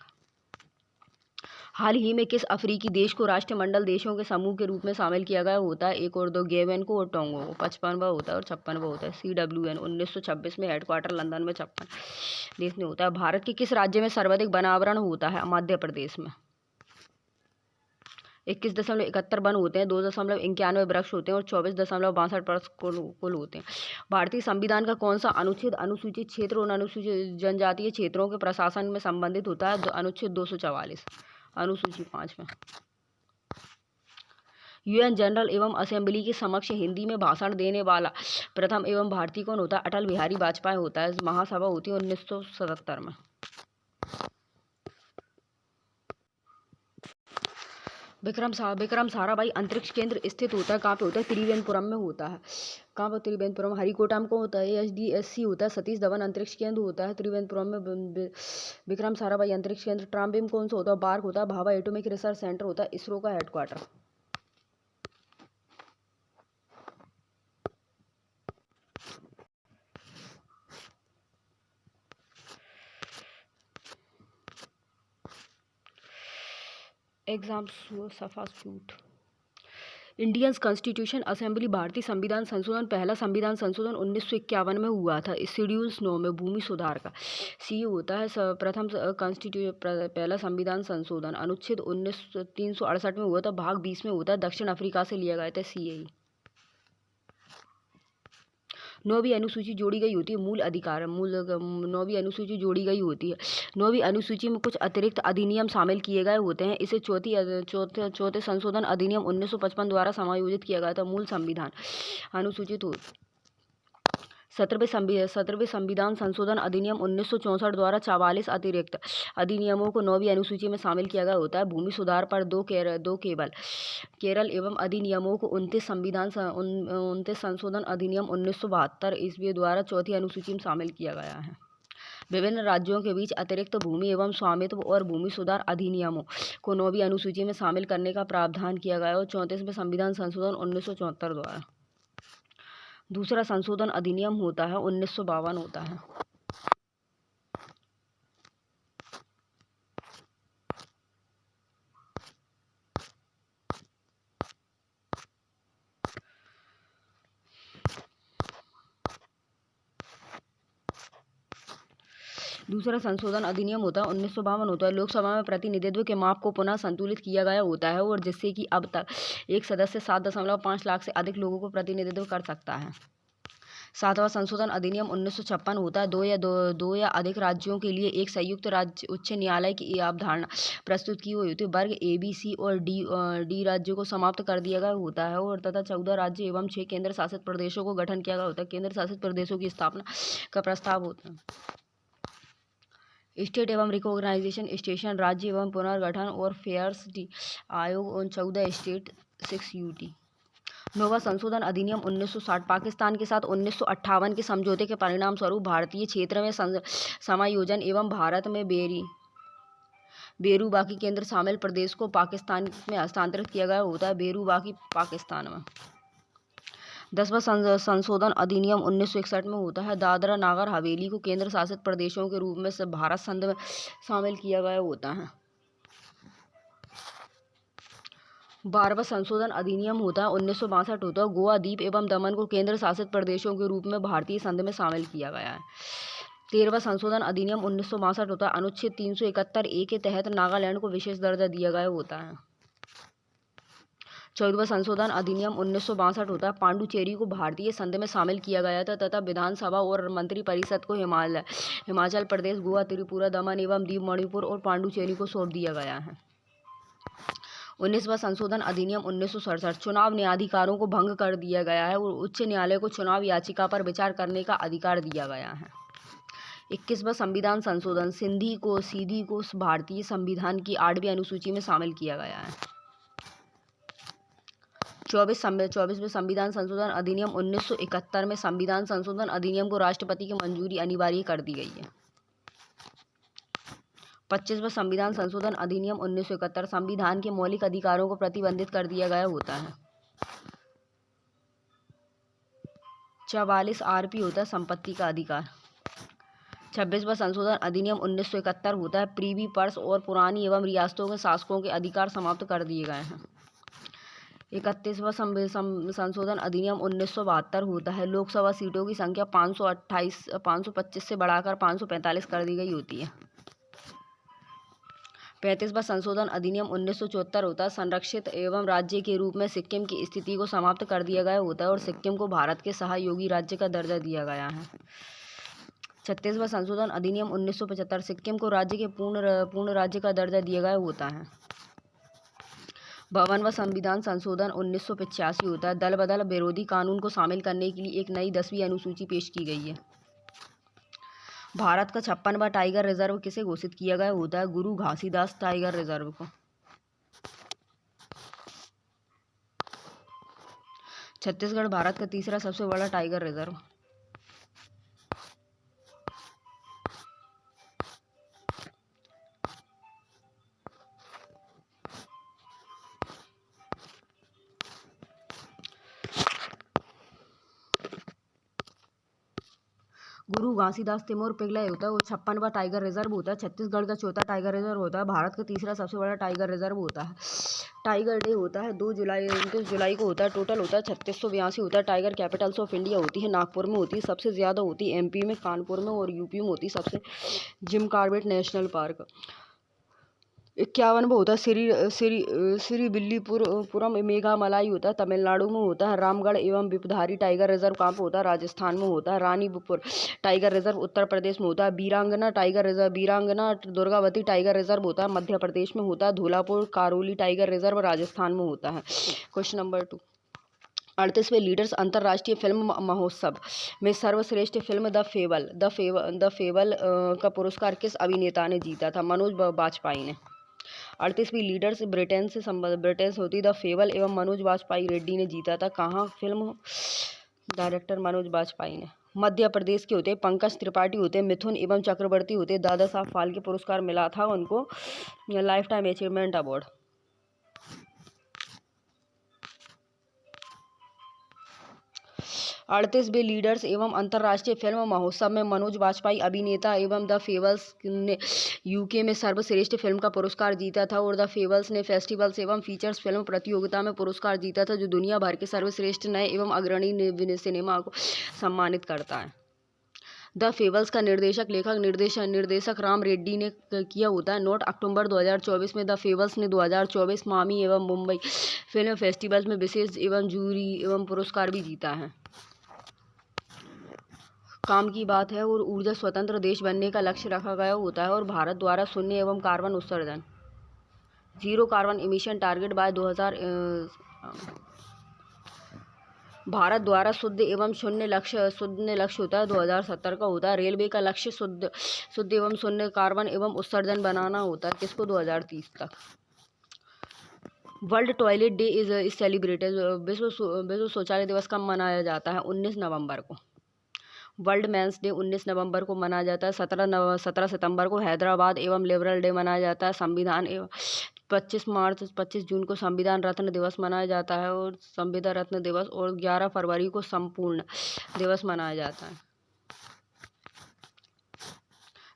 हाल ही में किस अफ्रीकी देश को राष्ट्रमंडल देशों के समूह के रूप में शामिल किया गया होता है? एक और दो, गेवेन को और टोंगो को। 55वां होता है और 56वां होता है। CWN 1926 में, हेडक्वार्टर लंदन में, 56 देश में होता है। भारत के किस राज्य में सर्वाधिक वनावरण होता है? मध्य प्रदेश में। 21.71 वन होते हैं, 2.91 वृक्ष होते हैं, और 24.62% कुल होते हैं। भारतीय संविधान का कौन सा अनुच्छेद अनुसूचित क्षेत्र और अनुसूचित जनजातीय क्षेत्रों के प्रशासन में संबंधित होता है? अनुच्छेद 244, अनुसूची 5 में। UN जनरल एवं असेंबली के समक्ष हिंदी में भाषण देने वाला प्रथम एवं भारतीय कौन होता है? अटल बिहारी वाजपेयी होता है। महासभा होती है 1977 में। विक्रम साराभाई अंतरिक्ष केंद्र स्थित होता है, कहाँ पे होता है? त्रिवेंद्रपुरम में होता है। कहाँ पर? त्रिवेंद्रपुरम। हरिकोटा में कौन होता है? HDSC होता है, सतीश धवन अंतरिक्ष केंद्र होता है त्रिवेंद्रपुरम में। विक्रम साराभाई अंतरिक्ष केंद्र। ट्राम्बे में कौन सा होता है? बार्क होता है। भाभा एटॉमिक रिसर्च सेंटर होता है, इसरो का हेडक्वार्टर। एग्जाम सफा शूट। इंडियन कॉन्स्टिट्यूशन असेंबली भारतीय संविधान संशोधन, पहला संविधान संशोधन 1951 में हुआ था। शेड्यूल 9 में भूमि सुधार का CA होता है। प्रथम पहला संविधान संशोधन अनुच्छेद 368 में हुआ था, भाग 20 में होता है। दक्षिण अफ्रीका से लिया गया था CAE। 9वीं अनुसूची जोड़ी गई होती है, मूल अधिकार। 9वीं अनुसूची जोड़ी गई होती है। 9वीं अनुसूची में कुछ अतिरिक्त अधिनियम शामिल किए गए होते हैं। इसे चौथे संशोधन अधिनियम 1955 द्वारा समायोजित किया गया था। मूल संविधान अनुसूचित हो 17वें संविधान संशोधन अधिनियम 1964 द्वारा 44 अतिरिक्त अधिनियमों को 9वीं अनुसूची में शामिल किया गया होता है। भूमि सुधार पर दो केरल एवं अधिनियमों को 29 संशोधन अधिनियम 1972 ईस्वी द्वारा चौथी अनुसूची में शामिल किया गया है। विभिन्न राज्यों के बीच अतिरिक्त भूमि एवं स्वामित्व और भूमि सुधार अधिनियमों को 9वीं अनुसूची में शामिल करने का प्रावधान किया गया और 34वें संविधान संशोधन 1974 द्वारा। दूसरा संशोधन अधिनियम होता है 1952 होता है। दूसरा संशोधन अधिनियम होता है 1952 होता है। लोकसभा में प्रतिनिधित्व के माप को पुनः संतुलित किया गया होता है, और जिससे कि अब तक एक सदस्य 7.5 लाख से अधिक लोगों को प्रतिनिधित्व कर सकता है। 7वां संशोधन अधिनियम 1956 होता है दो या अधिक राज्यों के लिए एक संयुक्त राज्य उच्च न्यायालय की ये अवधारणा प्रस्तुत की हुई होती है। वर्ग ए, बी, सी और डी राज्यों को समाप्त कर दिया गया होता है और तथा 14 राज्य एवं 6 केंद्र शासित प्रदेशों को गठन किया गया होता है। केंद्र शासित प्रदेशों की स्थापना का प्रस्ताव होता है। स्टेट एवं रिकॉग्नाइजेशन स्टेशन राज्य एवं पुनर्गठन और फेयर्स आयोग और 14 स्टेट 6 यूटी। 9वां संशोधन अधिनियम 1960 पाकिस्तान के साथ 1958 के समझौते के परिणाम स्वरूप भारतीय क्षेत्र में समायोजन एवं भारत में बेरूबाकी केंद्र शामिल प्रदेश को पाकिस्तान में हस्तांतरित किया गया होता है। बेरूबाकी पाकिस्तान में। 10वां संशोधन अधिनियम 1961 में होता है। दादरा नागर हवेली को केंद्र शासित प्रदेशों के रूप में भारत संघ में शामिल किया गया होता है। 12वां संशोधन अधिनियम होता है 1962 होता है। गोवा, द्वीप एवं दमन को केंद्र शासित प्रदेशों के रूप में भारतीय संघ में शामिल किया गया है। 13वां संशोधन अधिनियम 1962 होता है। अनुच्छेद 371 ए के तहत नागालैंड को विशेष दर्जा दिया गया होता है। 14वां संशोधन अधिनियम 1962 होता है। पांडुचेरी को भारतीय संघ में शामिल किया गया था तथा विधानसभा और मंत्रिपरिषद को हिमाचल प्रदेश, गोवा, त्रिपुरा, दमन एवं दीव, मणिपुर और पांडुचेरी को सौंप दिया गया है। 19वां संशोधन अधिनियम 1967 चुनाव न्यायाधिकारों को भंग कर दिया गया है और उच्च न्यायालय को चुनाव याचिका पर विचार करने का अधिकार दिया गया है। 21वां संविधान संशोधन सीधी को भारतीय संविधान की 8वीं अनुसूची में शामिल किया गया है। 24वें संविधान संशोधन अधिनियम 1971 में संविधान संशोधन अधिनियम को राष्ट्रपति की मंजूरी अनिवार्य कर दी गई है। 25वां संविधान संशोधन अधिनियम 1971 संविधान के मौलिक अधिकारों को प्रतिबंधित कर दिया गया होता है। 44 आरपी होता है संपत्ति का अधिकार। 26वां संशोधन अधिनियम 1971 होता है। प्रीवी पर्स और पुरानी एवं रियासतों के शासकों के अधिकार समाप्त कर दिए गए हैं। 31वां संशोधन अधिनियम 1972 होता है। लोकसभा सीटों की संख्या 525 से बढ़ाकर 545 कर दी गई होती है। 35वां संशोधन अधिनियम 1974 होता है। संरक्षित एवं राज्य के रूप में सिक्किम की स्थिति को समाप्त कर दिया गया होता है और सिक्किम को भारत के सहयोगी राज्य का दर्जा दिया गया है। 36वां संशोधन अधिनियम 1975 सिक्किम को राज्य के पूर्ण राज्य का दर्जा दिया गया होता है। 52वां संविधान संशोधन 1985 होता है। दल बदल विरोधी कानून को शामिल करने के लिए एक नई 10वीं अनुसूची पेश की गई है। भारत का 56वां टाइगर रिजर्व किसे घोषित किया गया होता है? गुरु घासीदास टाइगर रिजर्व को। छत्तीसगढ़ भारत का तीसरा सबसे बड़ा टाइगर रिजर्व। गुरु घासीदास तिमोर पिगलाई होता है वो 56वां टाइगर रिजर्व होता है। छत्तीसगढ़ का चौथा टाइगर रिजर्व होता है। भारत का तीसरा सबसे बड़ा टाइगर रिजर्व होता है। टाइगर डे होता है 2 जुलाई को होता है। टोटल होता है 3682 होता है। टाइगर कैपिटल्स ऑफ इंडिया होती है नागपुर में होती है सबसे ज़्यादा होती है एमपी में, कानपुर में और यूपी में होती है सबसे। जिम कॉर्बेट नेशनल पार्क 51वां होता है। श्रीविल्लीपुरम मेघामलाई होता है तमिलनाडु में होता है। रामगढ़ एवं विपधारी टाइगर रिजर्व कहाँ पे होता है? राजस्थान में होता है। रानीपुर टाइगर रिजर्व उत्तर प्रदेश में होता है। वीरांगना दुर्गावती टाइगर रिजर्व होता है मध्य प्रदेश में होता है। धौलापुर कारोली टाइगर रिजर्व राजस्थान में होता है। क्वेश्चन नंबर 2 38वें लीडर्स अंतर्राष्ट्रीय फिल्म महोत्सव में सर्वश्रेष्ठ फिल्म द फेवल का पुरस्कार किस अभिनेता ने जीता था? मनोज बाजपेयी ने। 38वीं लीडर्स ब्रिटेन से होती द फेवल एवं मनोज बाजपेयी रेड्डी ने जीता था। कहाँ फिल्म? डायरेक्टर मनोज बाजपेयी ने। मध्य प्रदेश के होते पंकज त्रिपाठी होते, मिथुन एवं चक्रवर्ती होते। दादा साहब फाल्के पुरस्कार मिला था उनको, लाइफ टाइम अचीवमेंट अवार्ड। 38वें लीडर्स एवं अंतर्राष्ट्रीय फिल्म महोत्सव में मनोज बाजपेयी अभिनेता एवं द फेवल्स ने यूके में सर्वश्रेष्ठ फिल्म का पुरस्कार जीता था और द फेवल्स ने फेस्टिवल्स एवं फीचर्स फिल्म प्रतियोगिता में पुरस्कार जीता था जो दुनिया भर के सर्वश्रेष्ठ नए एवं अग्रणी सिनेमा को सम्मानित करता है। द फेवल्स का निर्देशक राम रेड्डी ने किया होता है। नोट अक्टूबर 2024 में द फेवल्स ने 2024 मामी एवं मुंबई फिल्म फेस्टिवल में विशेष एवं जूरी एवं पुरस्कार भी जीता है। काम की बात है और ऊर्जा स्वतंत्र देश बनने का लक्ष्य रखा गया होता है और भारत द्वारा शून्य एवं कार्बन उत्सर्जन, zero carbon emission target by 2000 Bharat द्वारा शून्य लक्ष्य होता है 2070 का होता है। रेलवे का लक्ष्य शुद्ध एवं शून्य कार्बन एवं उत्सर्जन बनाना होता है, किसको 2030 तक। World toilet day is celebrated, विश्व शौचालय दिवस कब मनाया जाता है? 19 नवंबर को। वर्ल्ड मेंस डे 19 नवंबर को मनाया जाता है। 17 सितंबर को हैदराबाद एवं लिबरल डे मनाया जाता है। संविधान एवं 25 जून को संविधान रत्न दिवस मनाया जाता है और संविधान रत्न दिवस, और 11 फरवरी को संपूर्ण दिवस मनाया जाता है।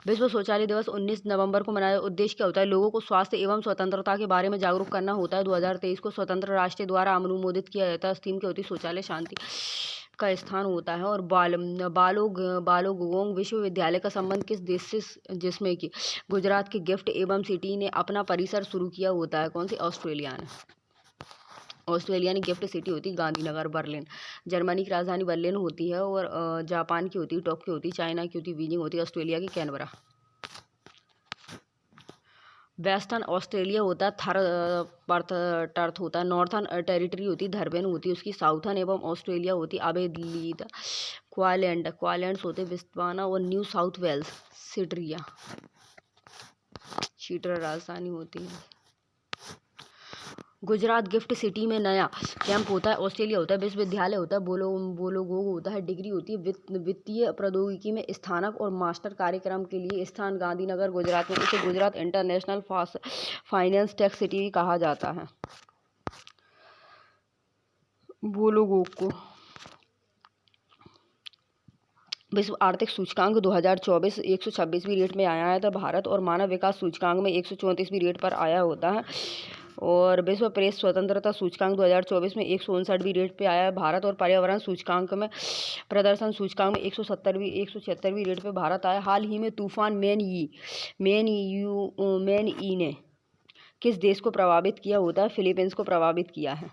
विश्व शौचालय दिवस 19 नवंबर को मनाया। उद्देश्य क्या होता है? लोगों को स्वास्थ्य एवं स्वतंत्रता के बारे में जागरूक करना होता है। 2023 को स्वतंत्र राष्ट्र द्वारा अनुमोदित किया जाता है। थीम क्या होती है? शौचालय शांति का स्थान होता है। और बालोगोंग विश्वविद्यालय का संबंध किस देश से, जिसमें कि गुजरात के गिफ्ट एवं सिटी ने अपना परिसर शुरू किया होता है? कौन सी? ऑस्ट्रेलिया ने। ऑस्ट्रेलिया की गिफ्ट सिटी होती है गांधीनगर। बर्लिन जर्मनी की राजधानी बर्लिन होती है। और जापान की होती है टोक्यो होती है। चाइना की होती है बीजिंग होती है। ऑस्ट्रेलिया की कैनबरा। वेस्टर्न ऑस्ट्रेलिया होता है पर्थ टर्थ होता है। नॉर्थर्न टेरिटरी होती है धरबेन होती है उसकी। साउथर्न एवं ऑस्ट्रेलिया होती है अबेलीदा। क्वालैंड्स होते हैं विस्वाना। और न्यू साउथ वेल्स सीटर राजधानी होती है। गुजरात गिफ्ट सिटी में नया कैंप होता है। ऑस्ट्रेलिया होता है विश्वविद्यालय होता है। बोलोगोग होता है डिग्री होती है। वित्तीय प्रौद्योगिकी में स्नातक और मास्टर कार्यक्रम के लिए स्थान गांधीनगर गुजरात में। इसे Gujarat international finance tech city भी कहा जाता है। बोलोगोग को। विश्व आर्थिक सूचकांक 2024 126वीं रेट में आया है। तो भारत और मानव विकास सूचकांक में 134वीं रेट पर आया होता है। और विश्व प्रेस स्वतंत्रता सूचकांक 2024 में 159वीं रेट पे आया है भारत। और पर्यावरण सूचकांक में प्रदर्शन सूचकांक में 176वीं रेट पे भारत आया। हाल ही में तूफान मेन ई ने किस देश को प्रभावित किया होता है? फिलीपींस को प्रभावित किया है।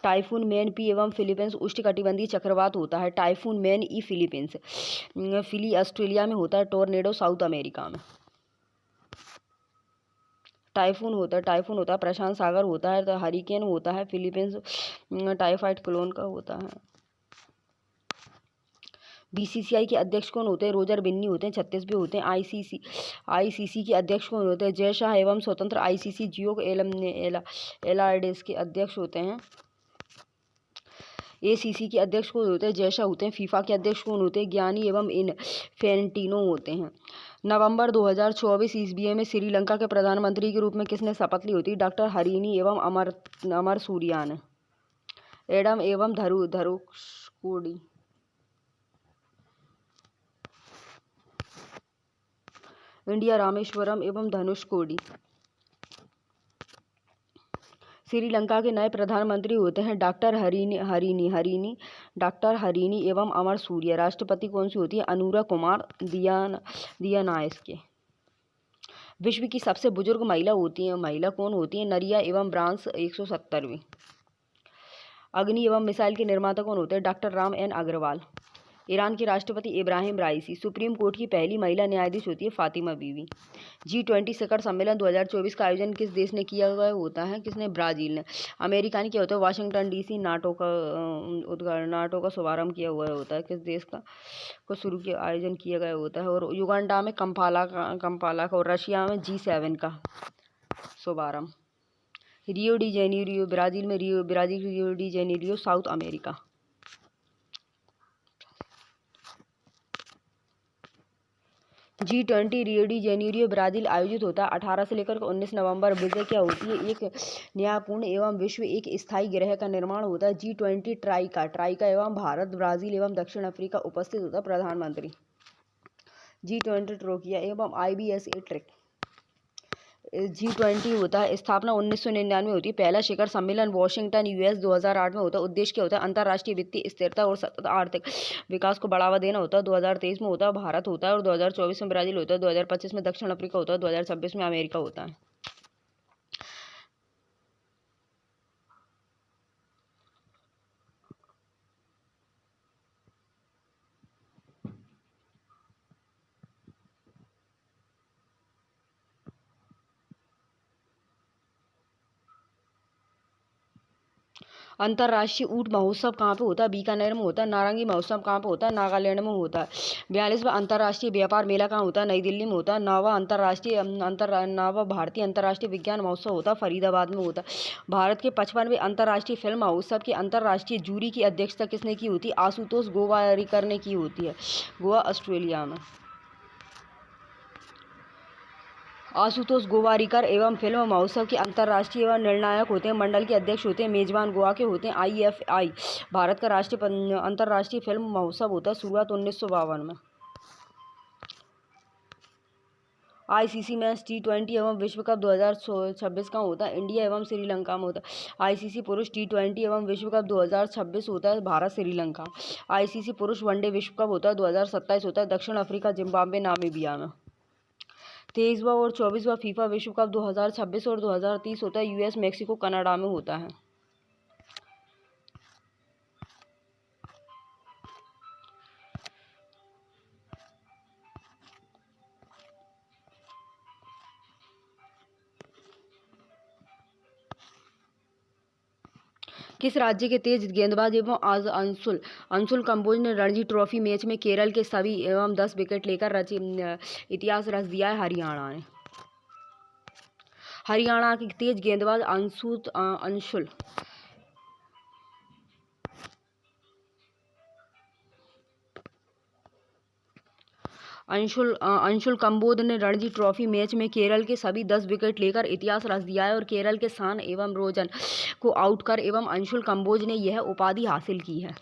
टाइफून मैन पी एवं फिलीपींस उष्णकटिबंधीय चक्रवात होता है। टाइफून मैन ई फिलीपींस, फिली ऑस्ट्रेलिया में होता है। टोर्नेडो साउथ अमेरिका में। टाइफून होता है प्रशांत सागर होता है। तो हरिकेन होता है फिलीपींस टाइफाइड क्लोन का होता है। बीसीसीआई के अध्यक्ष कौन होते हैं? रोजर बिन्नी होते हैं। 36वें होते हैं। आईसीसी के अध्यक्ष कौन होते हैं? जय शाह एवं स्वतंत्र आईसीसी जियो एलार्डेस के अध्यक्ष होते हैं। एसीसी के अध्यक्ष कौन होते हैं? जय शाह होते हैं। फीफा के अध्यक्ष कौन होते हैं? गियानी एवं इनफेंटिनो होते हैं। नवंबर 2024 ईस्वी में श्रीलंका के प्रधानमंत्री के रूप में किसने शपथ ली होती? डॉक्टर हरीनी एवं अमर सूर्या ने। एडम एवं धनुषकोडी। इंडिया रामेश्वरम एवं धनुषकोडी। श्रीलंका के नए प्रधानमंत्री होते हैं डॉक्टर हरीनी एवं अमर सूर्य। राष्ट्रपति कौन सी होती है? अनुरा कुमार दियानायस के। विश्व की सबसे बुजुर्ग महिला कौन होती है? नरिया एवं ब्रांस 170वीं। अग्नि एवं मिसाइल के निर्माता कौन होते हैं? Doctor Ram N Agarwal. Iran के राष्ट्रपति इब्राहिम राइसी। सुप्रीम कोर्ट की पहली महिला न्यायाधीश होती है फातिमा बीवी। G20 शिखर सम्मेलन 2024 का आयोजन किस देश ने किया गया होता है? किसने? ब्राजील ने। अमेरिका ने क्या होता है? वाशिंगटन डीसी नाटो का शुभारंभ किया हुआ होता है। किस देश का को शुरू किया आयोजन किया गया होता है? और युगांडा में कंपाला का। और रशिया में G7 का शुभारंभ। रियो डी जेनेरियो ब्राजील में। Rio de Janeiro south America. G20 Rio de Janeiro Brazil आयोजित होता है 18 से लेकर 19 नवंबर। विजय क्या होती है? एक न्यायपूर्ण एवं विश्व एक स्थायी ग्रह का निर्माण होता है। G20 ट्राइका एवं भारत ब्राजील एवं दक्षिण अफ्रीका उपस्थित होता है प्रधानमंत्री। G20 ट्रोकिया एवं IBSA ट्रिक। G20 होता है स्थापना 1999 होती है। पहला शिखर सम्मेलन वॉशिंगटन US 2008 में होता है। उद्देश्य क्या होता है? अंतर्राष्ट्रीय वित्तीय स्थिरता और सतत आर्थिक विकास को बढ़ावा देना होता है। 2023 में होता है भारत होता है। और 2024 में ब्राजील होता है। 2025 में दक्षिण अफ्रीका होता है। 2026 में अमेरिका होता है। अंतर्राष्ट्रीय ऊँट महोत्सव कहाँ पे होता है? बीकानेर में होता है। नारंगी महोत्सव कहाँ पे होता है? नागालैंड में होता है। 42वां अंतर्राष्ट्रीय व्यापार मेला कहाँ होता है? नई दिल्ली में होता है। नवा भारतीय अंतर्राष्ट्रीय विज्ञान महोत्सव होता है, फरीदाबाद में होता है। भारत के 55वें अंतर्राष्ट्रीय फिल्म महोत्सव की अंतर्राष्ट्रीय जूरी की अध्यक्षता किसने की होती है? आशुतोष गोवारिकर ने की होती है, गोवा ऑस्ट्रेलिया में। आशुतोष गोवारिकर एवं फिल्म महोत्सव के अंतर्राष्ट्रीय एवं निर्णायक होते हैं, मंडल के अध्यक्ष होते हैं, मेजबान गोवा के होते हैं। IFI भारत का राष्ट्रीय अंतर्राष्ट्रीय फिल्म महोत्सव होता है, शुरुआत 1952 में। ICC मेंस T20 एवं विश्व कप 2026 का होता है, इंडिया एवं श्रीलंका में होता है। ICC पुरुष T20 एवं विश्व कप 2026 होता है, भारत श्रीलंका। ICC पुरुष वनडे विश्व कप होता है 2027 होता है, दक्षिण अफ्रीका, जिम्बाब्वे, नामीबिया में। 23वां और 24वां फीफा विश्व कप 2026 और 2030 होता है, US, मैक्सिको, कनाडा में होता है। किस राज्य के तेज गेंदबाज एवं आज अंशुल कंबोज ने रणजी ट्रॉफी मैच में केरल के सभी एवं 10 विकेट लेकर इतिहास रच दिया है? हरियाणा ने। हरियाणा के तेज गेंदबाज अंशुल कंबोज ने रणजी ट्रॉफी मैच में केरल के सभी 10 विकेट लेकर इतिहास रच दिया है और केरल के शान एवं रोजन को आउट कर एवं अंशुल कंबोज ने यह उपाधि हासिल की है।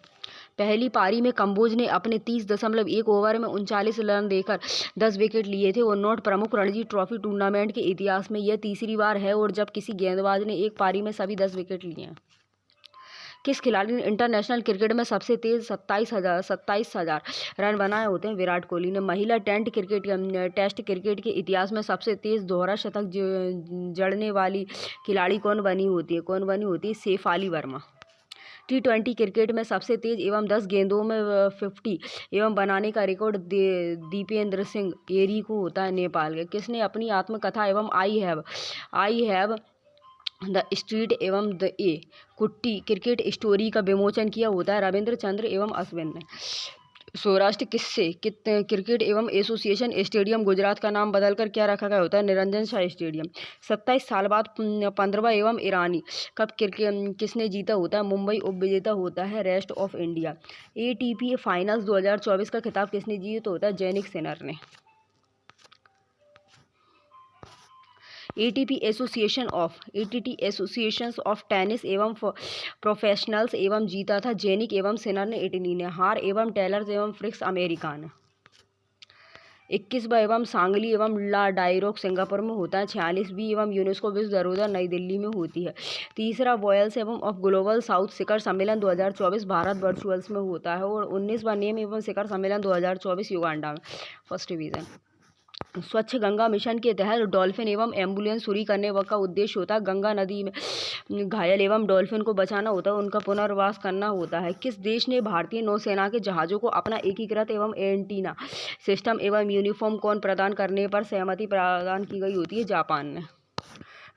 पहली पारी में कंबोज ने अपने 30.1 ओवर में 39 रन देकर 10 विकेट लिए थे और नॉट प्रमुख रणजी ट्रॉफी टूर्नामेंट के इतिहास में यह तीसरी बार है और जब किसी गेंदबाज ने एक पारी में सभी 10 विकेट लिए हैं। किस खिलाड़ी ने इंटरनेशनल क्रिकेट में सबसे तेज 27,000 रन बनाए होते हैं? विराट कोहली ने। महिला टेस्ट क्रिकेट के इतिहास में सबसे तेज दोहरा शतक जड़ने वाली खिलाड़ी कौन बनी होती है? शेफाली वर्मा। T20 क्रिकेट में सबसे तेज एवं 10 गेंदों में 50 एवं बनाने का रिकॉर्ड दीपेंद्र सिंह एरी को होता है, नेपाल के। किसने अपनी आत्मकथा एवं आई हैव द स्ट्रीट एवं द ए कुट्टी क्रिकेट स्टोरी का विमोचन किया होता है? रविंद्र चंद्र एवं अश्विन ने। सौराष्ट्र क्रिकेट एवं एसोसिएशन स्टेडियम गुजरात का नाम बदलकर क्या रखा गया होता है? निरंजन शाह स्टेडियम। 27 साल बाद 15वां एवं ईरानी कप किसने जीता होता है? मुंबई उपविजेता होता है rest of India. ATP finals 2024 का खिताब किसने जीता होता है? जैनिक सिनर ने। ATT एसोसिएशंस ऑफ टेनिस एवं प्रोफेशनल्स एवं जीता था जैनिक एवं सिनर ने, इटली ने। हार एवं टेलर्स एवं फ्रिक्स अमेरिका ने। 21वां एवं सांगली एवं ला डाइरोक सिंगापुर में होता है। 46वीं एवं यूनेस्को विश्व धरोहर नई दिल्ली में होती है। तीसरा वॉयल्स एवं ऑफ ग्लोबल साउथ शिखर सम्मेलन 2024 भारत वर्चुअल्स में होता है और 19वां नेम एवं शिखर सम्मेलन 2024 युगांडा में। First division. स्वच्छ गंगा मिशन के तहत डॉल्फिन एवं एम्बुलेंस शुरू करने का उद्देश्य होता है गंगा नदी में घायल एवं डॉल्फिन को बचाना होता है, उनका पुनर्वास करना होता है। किस देश ने भारतीय नौसेना के जहाज़ों को अपना एकीकृत एवं एंटीना सिस्टम एवं यूनिफॉर्म कोड प्रदान करने पर सहमति प्रदान की गई होती है? जापान ने।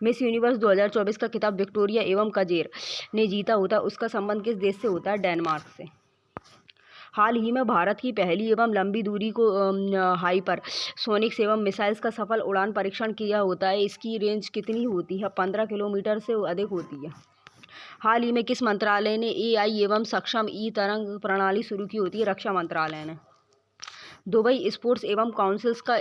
मिस यूनिवर्स 2024 का खिताब विक्टोरिया एवं कजेर ने जीता होता है, उसका संबंध किस देश से होता है? डेनमार्क से। हाल ही में भारत की पहली एवं लंबी दूरी को हाइपर सोनिक्स एवं मिसाइल्स का सफल उड़ान परीक्षण किया होता है। इसकी रेंज कितनी होती है? 15 किलोमीटर से अधिक होती है। हाल ही में किस मंत्रालय ने AI एवं सक्षम ई तरंग प्रणाली शुरू की होती है? रक्षा मंत्रालय ने। दुबई स्पोर्ट्स एवं काउंसिल्स का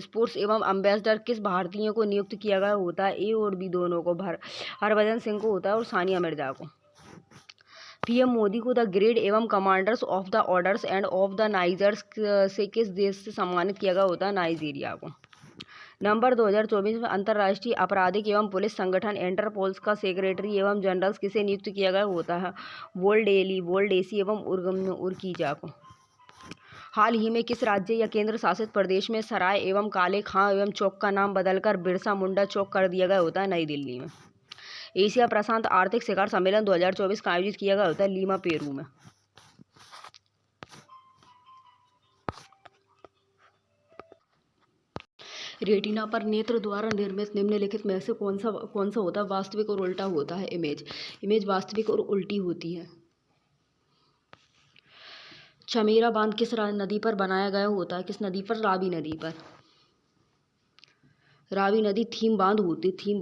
स्पोर्ट्स एवं एम्बेसडर किस भारतीय को नियुक्त किया गया होता है? A और B दोनों को। हरभजन सिंह को होता है और सानिया मिर्जा को। PM मोदी को द ग्रेड एवं commanders of the orders and of the Nigers से किस देश से सम्मानित किया गया होता है? नाइजीरिया को। नवंबर 2024 में अंतर्राष्ट्रीय आपराधिक एवं पुलिस संगठन इंटरपोल का सेक्रेटरी एवं जनरल किसे नियुक्त किया गया होता है? वोल्डेसी एवं उर्कीजा को। हाल ही में किस राज्य या केंद्र शासित प्रदेश में सराय एवं काले खां एवं चौक का नाम बदलकर बिरसा मुंडा चौक कर दिया गया होता है? नई दिल्ली में। एशिया प्रशांत आर्थिक शिखर सम्मेलन 2024 का आयोजित किया गया होता है? लीमा, पेरू में। रेटिना पर नेत्र द्वारा निर्मित निम्नलिखित में से कौन सा होता है? वास्तविक और उल्टा होता है। इमेज वास्तविक और उल्टी होती है। चमेरा बांध किस नदी पर बनाया गया होता है? किस नदी पर? रावी नदी पर। रावी नदी थीम बांध होती, थीम